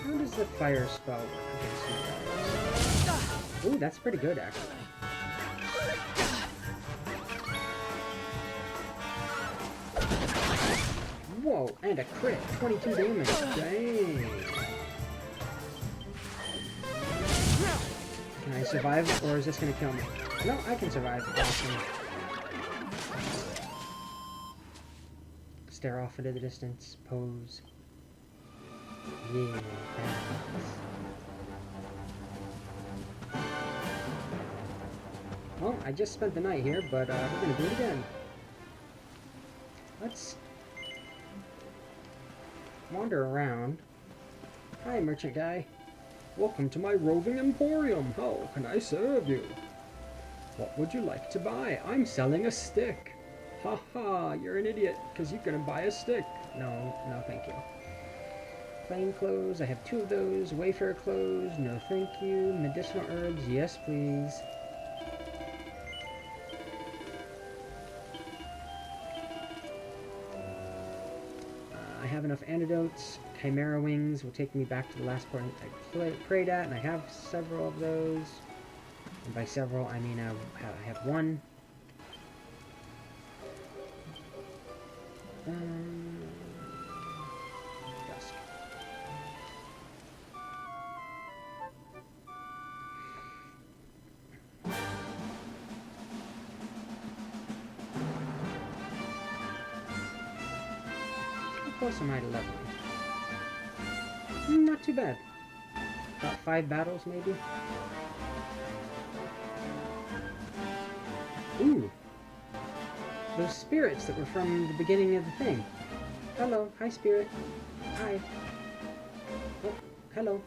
How does the fire spell work against you guys? Ooh, that's pretty good, actually. Whoa, and a crit. 22 damage. Dang. Can I survive, or is this gonna kill me? No, I can survive. Awesome. Stare off into the distance. Pose. Yeah, thanks. Well, I just spent the night here, but we're gonna do it again. Let's wander around. Hi, merchant guy. Welcome to my roving emporium. How can I serve you? What would you like to buy? I'm selling a stick. Ha ha, you're an idiot, because you're gonna buy a stick. No, thank you. Plain clothes, I have 2 of those. Wayfarer clothes, no thank you. Medicinal herbs, yes please. I have enough antidotes. Chimera wings will take me back to the last point I prayed at, and I have several of those. And by several, I mean I have 1. Dusk. How close am I to leveling? Not too bad. About 5 battles, maybe? Ooh! Those spirits that were from the beginning of the thing. Hello. Hi, spirit. Hi. Oh, hello.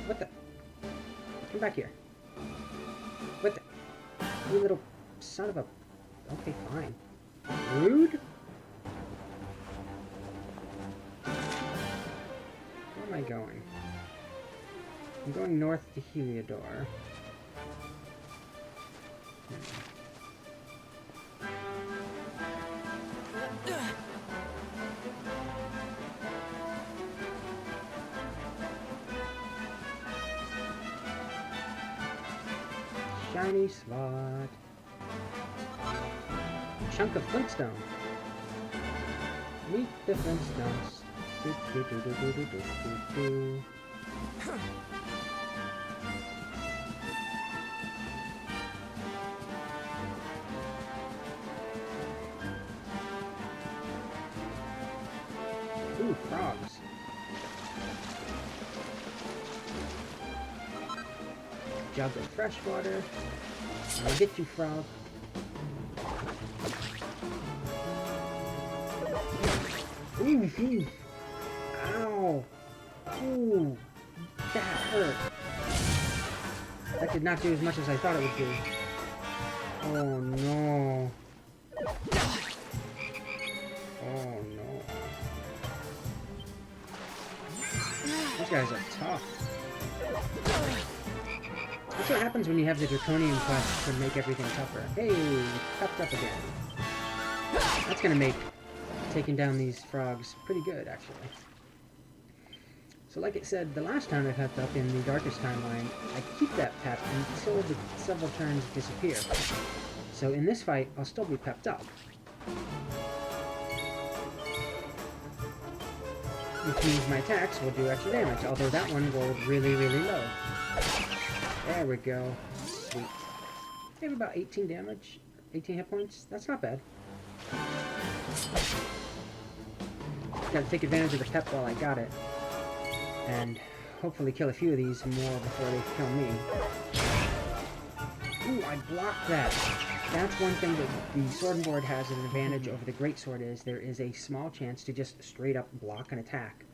What the? Come back here. What the? You little son of a... Okay, fine. Rude? Where am I going? I'm going north to Heliodor. Shiny slot. Chunk of flintstone. Meet the flintstones. Do, do, do, do, do, do, do, do. Ooh, frogs. Jug of fresh water. I'll get you, frog. Ooh, ooh. Ow. Ooh. That hurt. That did not do as much as I thought it would do. Oh no. Oh no. These guys are tough. That's what happens when you have the draconian quest to make everything tougher. Hey, popped up again. That's gonna make taking down these frogs pretty good, actually. So like it said, the last time I pepped up in the Darkest Timeline, I keep that pep until the several turns disappear. So in this fight, I'll still be pepped up. which means my attacks will do extra damage, although that one rolled really, really low. There we go. Sweet. I have about 18 damage, 18 hit points. That's not bad. Gotta take advantage of the pep while I got it. And hopefully kill a few of these more before they kill me. Ooh, I blocked that. That's one thing that the sword and board has an advantage over the greatsword is there is a small chance to just straight up block an attack.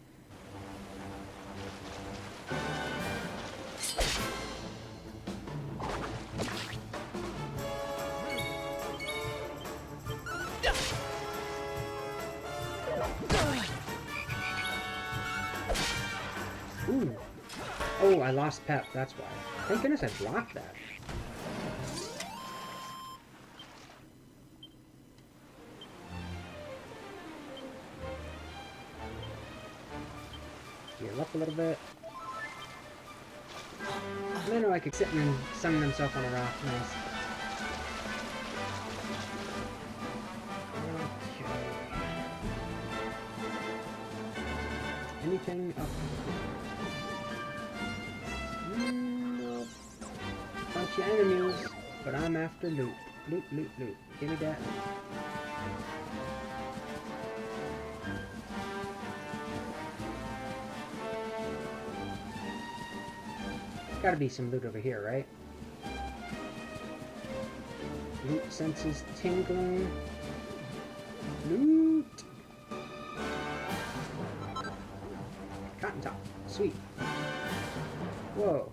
Ooh. Oh, I lost pep, that's why. Thank goodness I blocked that. Heal up a little bit. I know I could sit and summon himself on a rock. Nice. Okay. Anything up? Nope. Bunch of enemies, but I'm after loot. Loot, loot, loot. Give me that. Gotta be some loot over here, right? Loot senses tingling. Loot! Cotton top. Sweet. Whoa.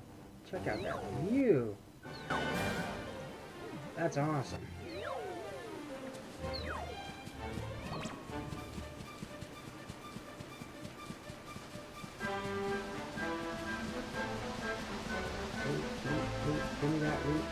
Check out that view. That's awesome. Give me that loot.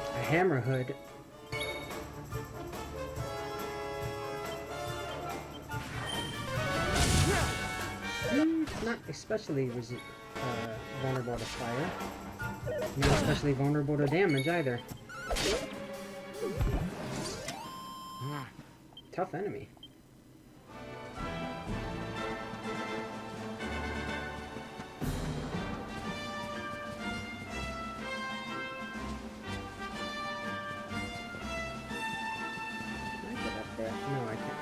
A hammer hood. Not especially vulnerable to fire. Not especially vulnerable to damage either. Tough enemy. Can I get up there? No, I can't.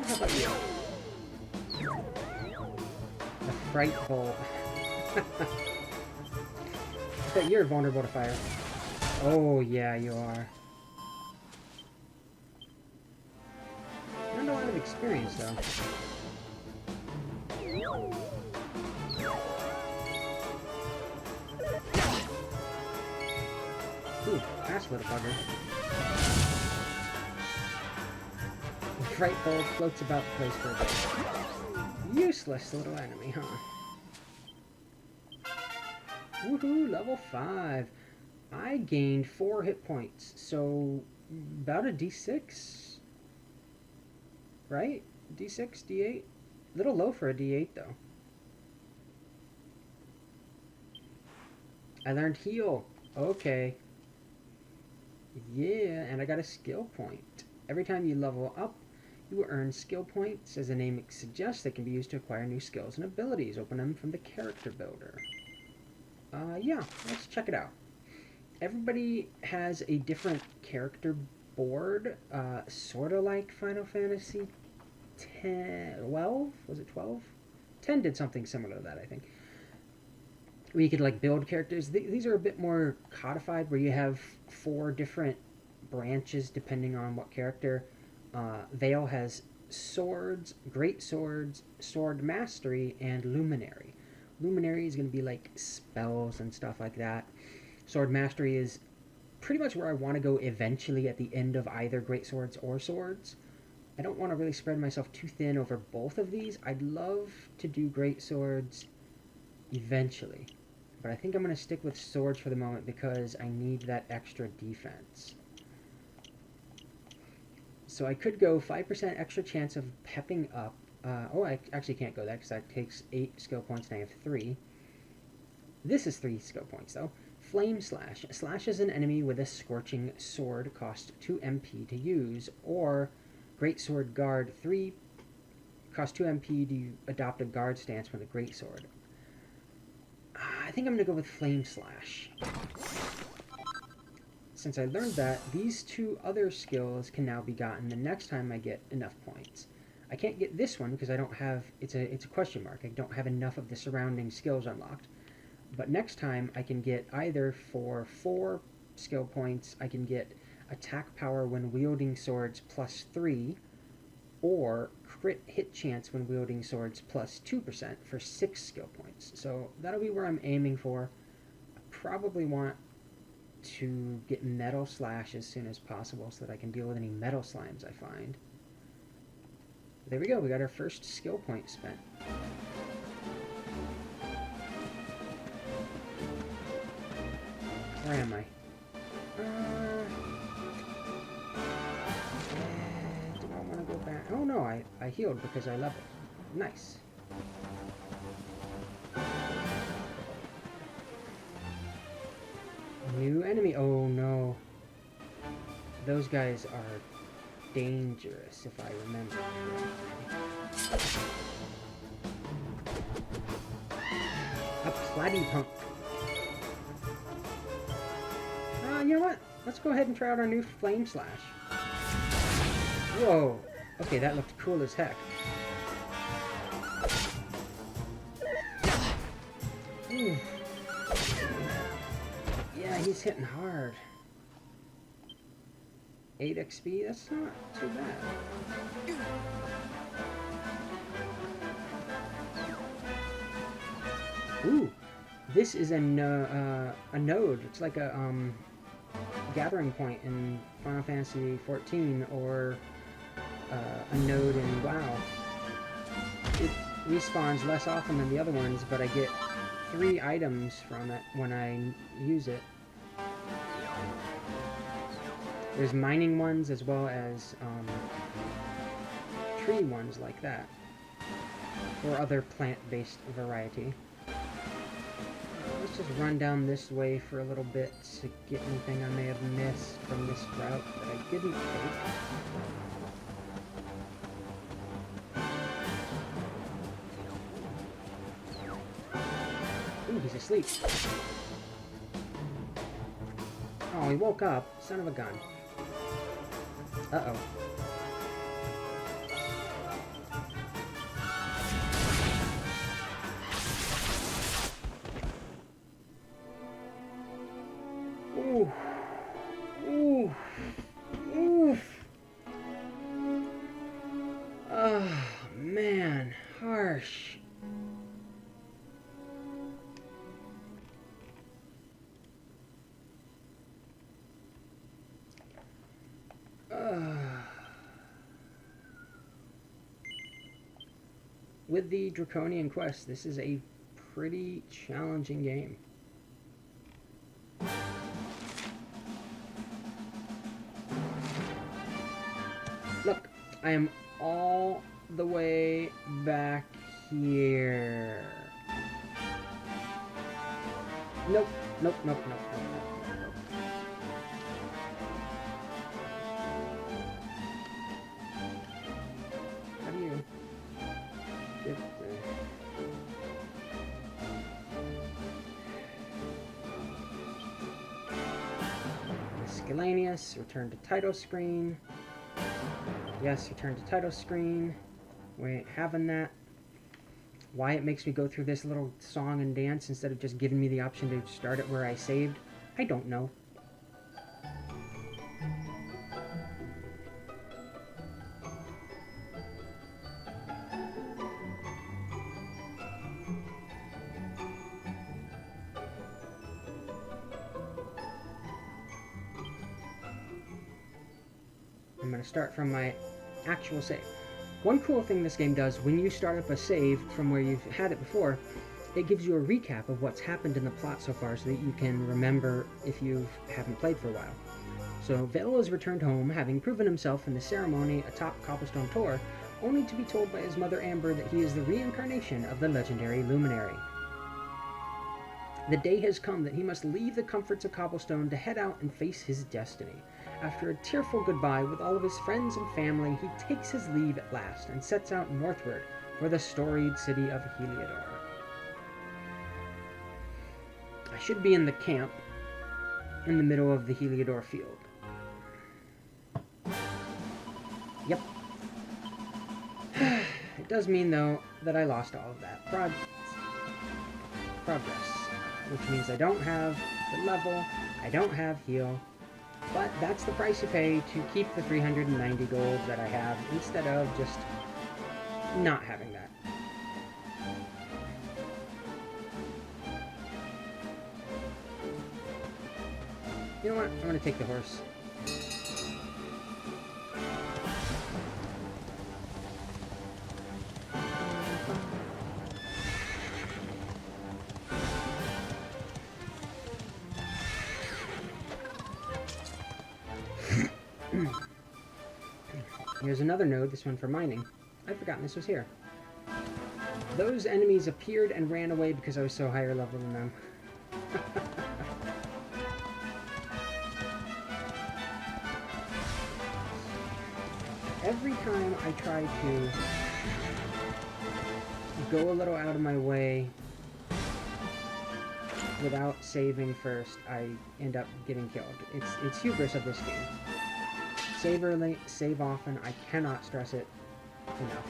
How about you? The fright bolt. But you're vulnerable to fire. Oh, yeah, you are. Not a lot of experience, though. Ooh, fast little bugger. The fright bolt floats about the place for a bit. Useless little enemy, huh? Woohoo, level 5. I gained 4 hit points, so about a D6, right? D6, D8? A little low for a D8 though. I learned heal. Okay. Yeah, and I got a skill point. Every time you level up, you will earn skill points. As the name suggests, they can be used to acquire new skills and abilities. Open them from the character builder. Yeah, let's check it out. Everybody has a different character board, sort of like Final Fantasy 12? Was it 12? 10 did something similar to that, I think. Where you could like build characters. These are a bit more codified, where you have 4 different branches depending on what character. Avail has swords, great swords, sword mastery, and luminary. Luminary is going to be like spells and stuff like that. Sword mastery is pretty much where I want to go eventually at the end of either great swords or swords. I don't want to really spread myself too thin over both of these. I'd love to do great swords eventually, but I think I'm going to stick with swords for the moment because I need that extra defense. So I could go 5% extra chance of pepping up, Oh, I actually can't go that because that takes 8 skill points and I have 3. This is 3 skill points, though. Flame Slash. Slashes an enemy with a scorching sword. Cost 2 MP to use. Or Great Sword Guard 3. Cost 2 MP to adopt a guard stance with a Great Sword. I think I'm going to go with Flame Slash. Since I learned that, these 2 other skills can now be gotten the next time I get enough points. I can't get this one because I don't have... It's a question mark. I don't have enough of the surrounding skills unlocked. But next time I can get either for 4 skill points, I can get attack power when wielding swords plus 3, or crit hit chance when wielding swords plus 2% for 6 skill points. So that'll be where I'm aiming for. I probably want to get Metal Slash as soon as possible so that I can deal with any metal slimes I find. There we go, we got our first skill point spent. Where am I? Do I want to go back? Oh no, I healed because I leveled. Nice. New enemy. Oh no. Those guys are dangerous if I remember correctly. A Platypunk. You know what? Let's go ahead and try out our new Flame Slash. Whoa. Okay, that looked cool as heck. Ooh. Yeah, he's hitting hard. 8 XP, that's not too bad. Ooh, this is a node. It's like a gathering point in Final Fantasy XIV, or a node in WoW. It respawns less often than the other ones, but I get 3 items from it when I use it. There's mining ones as well as tree ones like that, or other plant-based variety. Let's just run down this way for a little bit to get anything I may have missed from this route that I didn't take. Ooh, he's asleep. Oh, he woke up. Son of a gun. Uh-oh. Ooh. Ooh. Ooh. Oh, man. Harsh. With the Draconian Quest, this is a pretty challenging game. Look, I am all the way back here. Nope, nope, nope, nope, nope, nope, nope. How do you get there? Miscellaneous, return to title screen. Yes, return to title screen. We ain't having that. Why it makes me go through this little song and dance instead of just giving me the option to start it where I saved, I don't know. I'm going to start from my actual save. One cool thing this game does, when you start up a save from where you've had it before, it gives you a recap of what's happened in the plot so far so that you can remember if you haven't played for a while. So Vail has returned home, having proven himself in the ceremony atop Cobblestone Tor, only to be told by his mother Amber that he is the reincarnation of the legendary Luminary. The day has come that he must leave the comforts of Cobblestone to head out and face his destiny. After a tearful goodbye with all of his friends and family, he takes his leave at last and sets out northward for the storied city of Heliodor. I should be in the camp in the middle of the Heliodor field. Yep. It does mean, though, that I lost all of that progress, which means I don't have the level, I don't have heal, but that's the price you pay to keep the 390 gold that I have instead of just not having that. You know what? I'm going to take the horse. Here's another node, this one for mining. I'd forgotten this was here. Those enemies appeared and ran away because I was so higher level than them. Every time I try to go a little out of my way without saving first, I end up getting killed. It's hubris of this game. Save early, save often. I cannot stress it enough.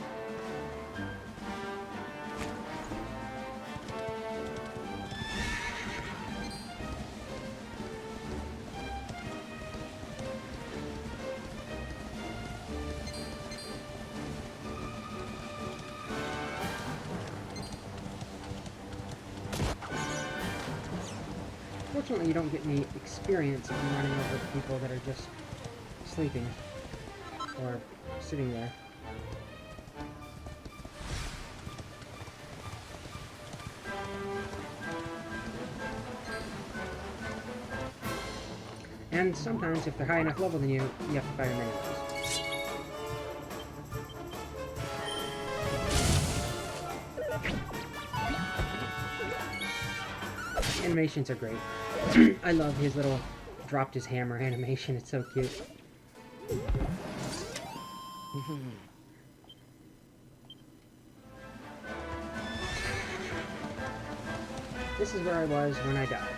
Fortunately, you don't get any experience from running over the people that are just sleeping or sitting there. And sometimes, if they're high enough level than you, you have to fight them anyways. Animations are great. I love his little dropped his hammer animation. It's so cute. This is where I was when I died.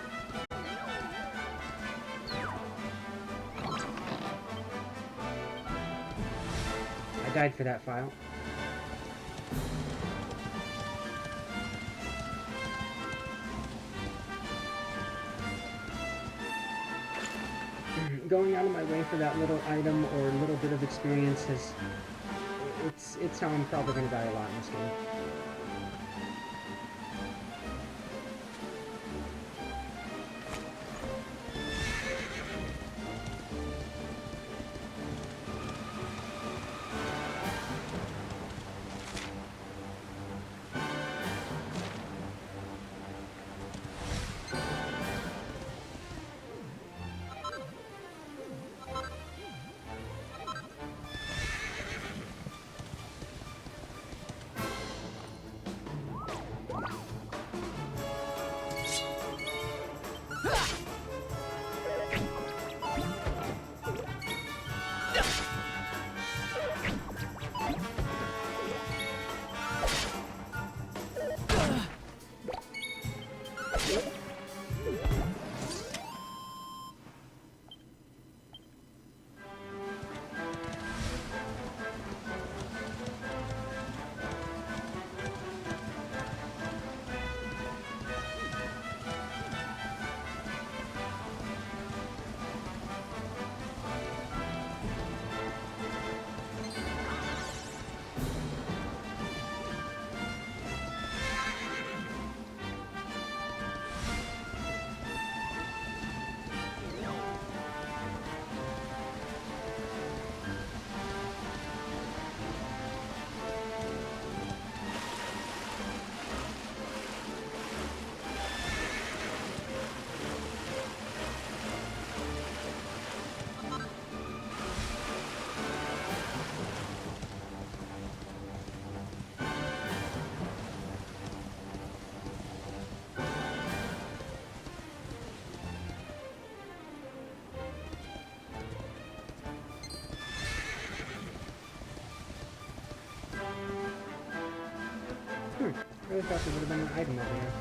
I died for that file. Going out of my way for that little item or little bit of experience has... It's how I'm probably going to die a lot in this game. really thought there would have been an item over here.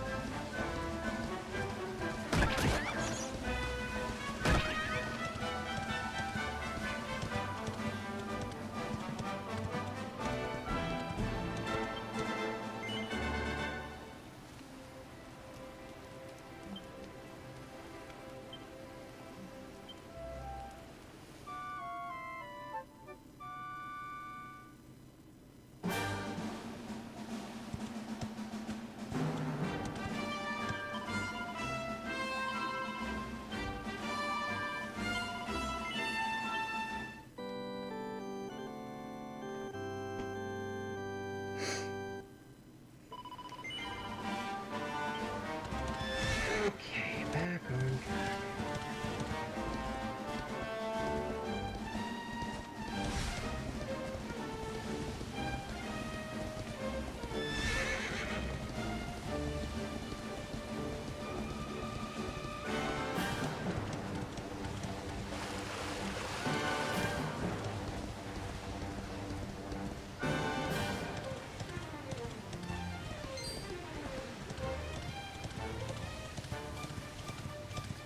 Okay, back on track.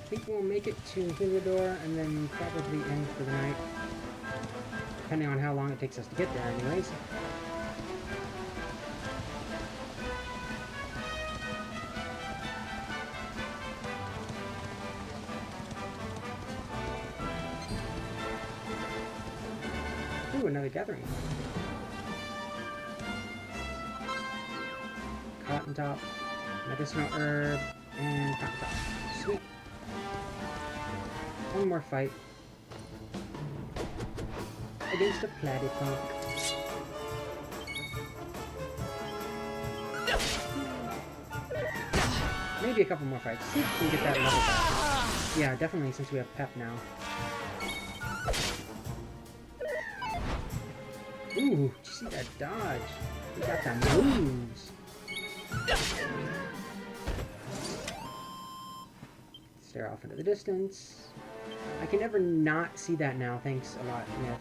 I think we'll make it to Heliodor and then probably end for the night. Depending on how long it takes us to get there anyways. Ooh, another gathering. Cotton top, medicinal herb, and cotton top. Sweet. One more fight. Against a platypunk. Maybe a couple more fights. See if we can get that level back. Yeah, definitely, since we have Pep now. Ooh, did you see that dodge? We got the moves. Stare off into the distance. I can never not see that now. Thanks a lot, Niv.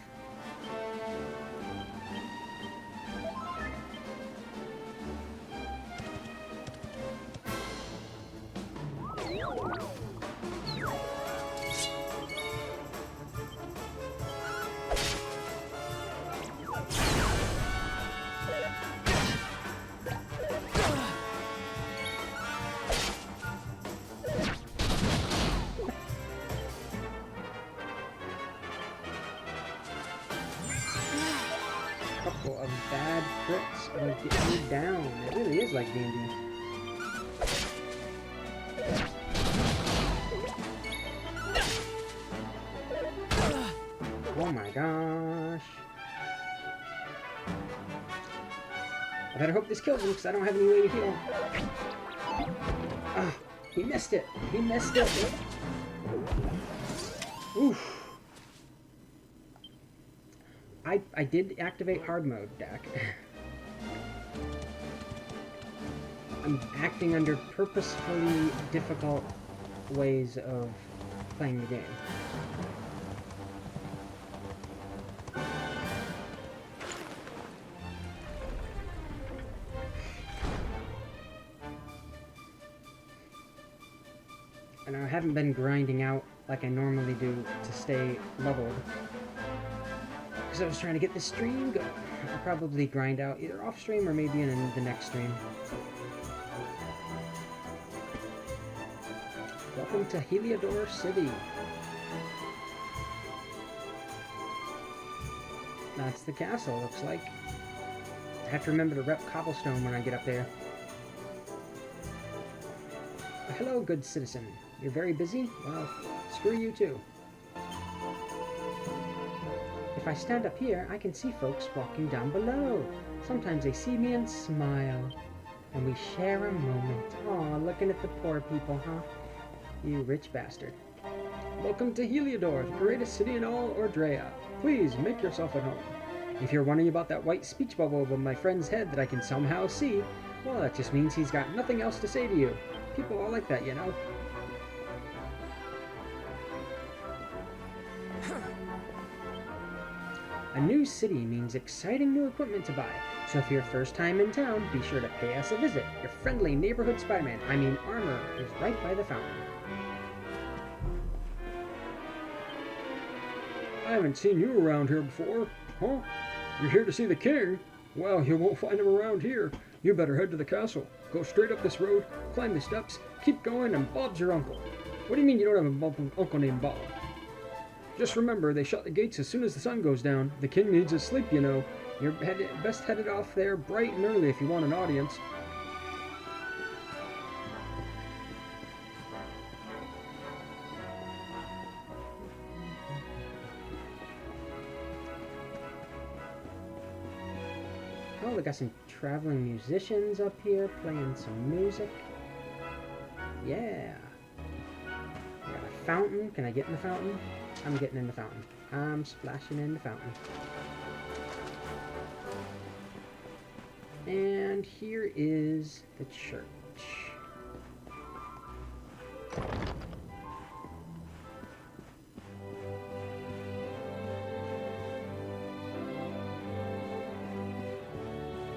Couple of bad crits will get me down. It really is like D&D. Oh my gosh. I better hope this kills him because I don't have any way to heal. Ah, he missed it. He missed it. Oof. I did activate hard mode, Dak. I'm acting under purposefully difficult ways of playing the game. And I haven't been grinding out like I normally do to stay leveled. Because I was trying to get this stream going. I'll probably grind out either off stream or maybe in the next stream. Welcome to Heliodor City. That's the castle, looks like. I have to remember to rep cobblestone when I get up there. Hello, good citizen. You're very busy? Well, screw you too. If I stand up here, I can see folks walking down below. Sometimes they see me and smile. And we share a moment. Aw, looking at the poor people, huh? You rich bastard. Welcome to Heliodor, the greatest city in all Ordrea. Please, make yourself at home. If you're wondering about that white speech bubble above my friend's head that I can somehow see, well, that just means he's got nothing else to say to you. People are like that, you know? A new city means exciting new equipment to buy. So if you're first time in town, be sure to pay us a visit. Your friendly neighborhood Spider-Man, I mean Armor, is right by the fountain. I haven't seen you around here before. Huh? You're here to see the king? Well, you won't find him around here. You better head to the castle. Go straight up this road, climb the steps, keep going, and Bob's your uncle. What do you mean you don't have an uncle named Bob? Just remember, they shut the gates as soon as the sun goes down. The king needs his sleep, you know. You're best headed off there bright and early if you want an audience. Oh, we got some traveling musicians up here playing some music. Yeah. We got a fountain. Can I get in the fountain? I'm getting in the fountain. I'm splashing in the fountain. And here is the church.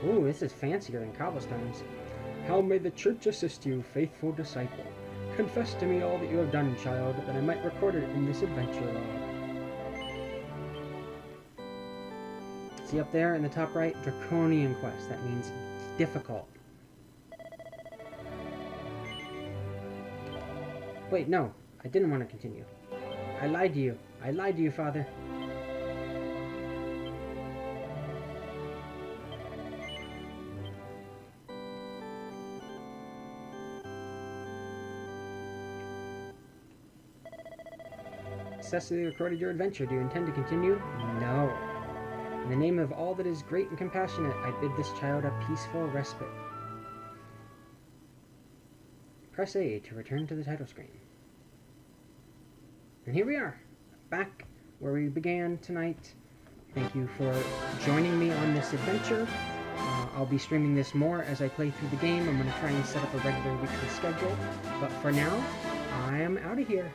Ooh, this is fancier than cobblestones. How may the church assist you, faithful disciple? Confess to me all that you have done, child, that I might record it in this adventure log. See up there in the top right? Draconian quest. That means difficult. Wait, no. I didn't want to continue. I lied to you. I lied to you, Father. Successfully recorded your adventure. Do you intend to continue? No. In the name of all that is great and compassionate, I bid this child a peaceful respite. Press A to return to the title screen. And here we are, back where we began tonight. Thank you for joining me on this adventure. I'll be streaming this more as I play through the game. I'm going to try and set up a regular weekly schedule. But for now, I am out of here.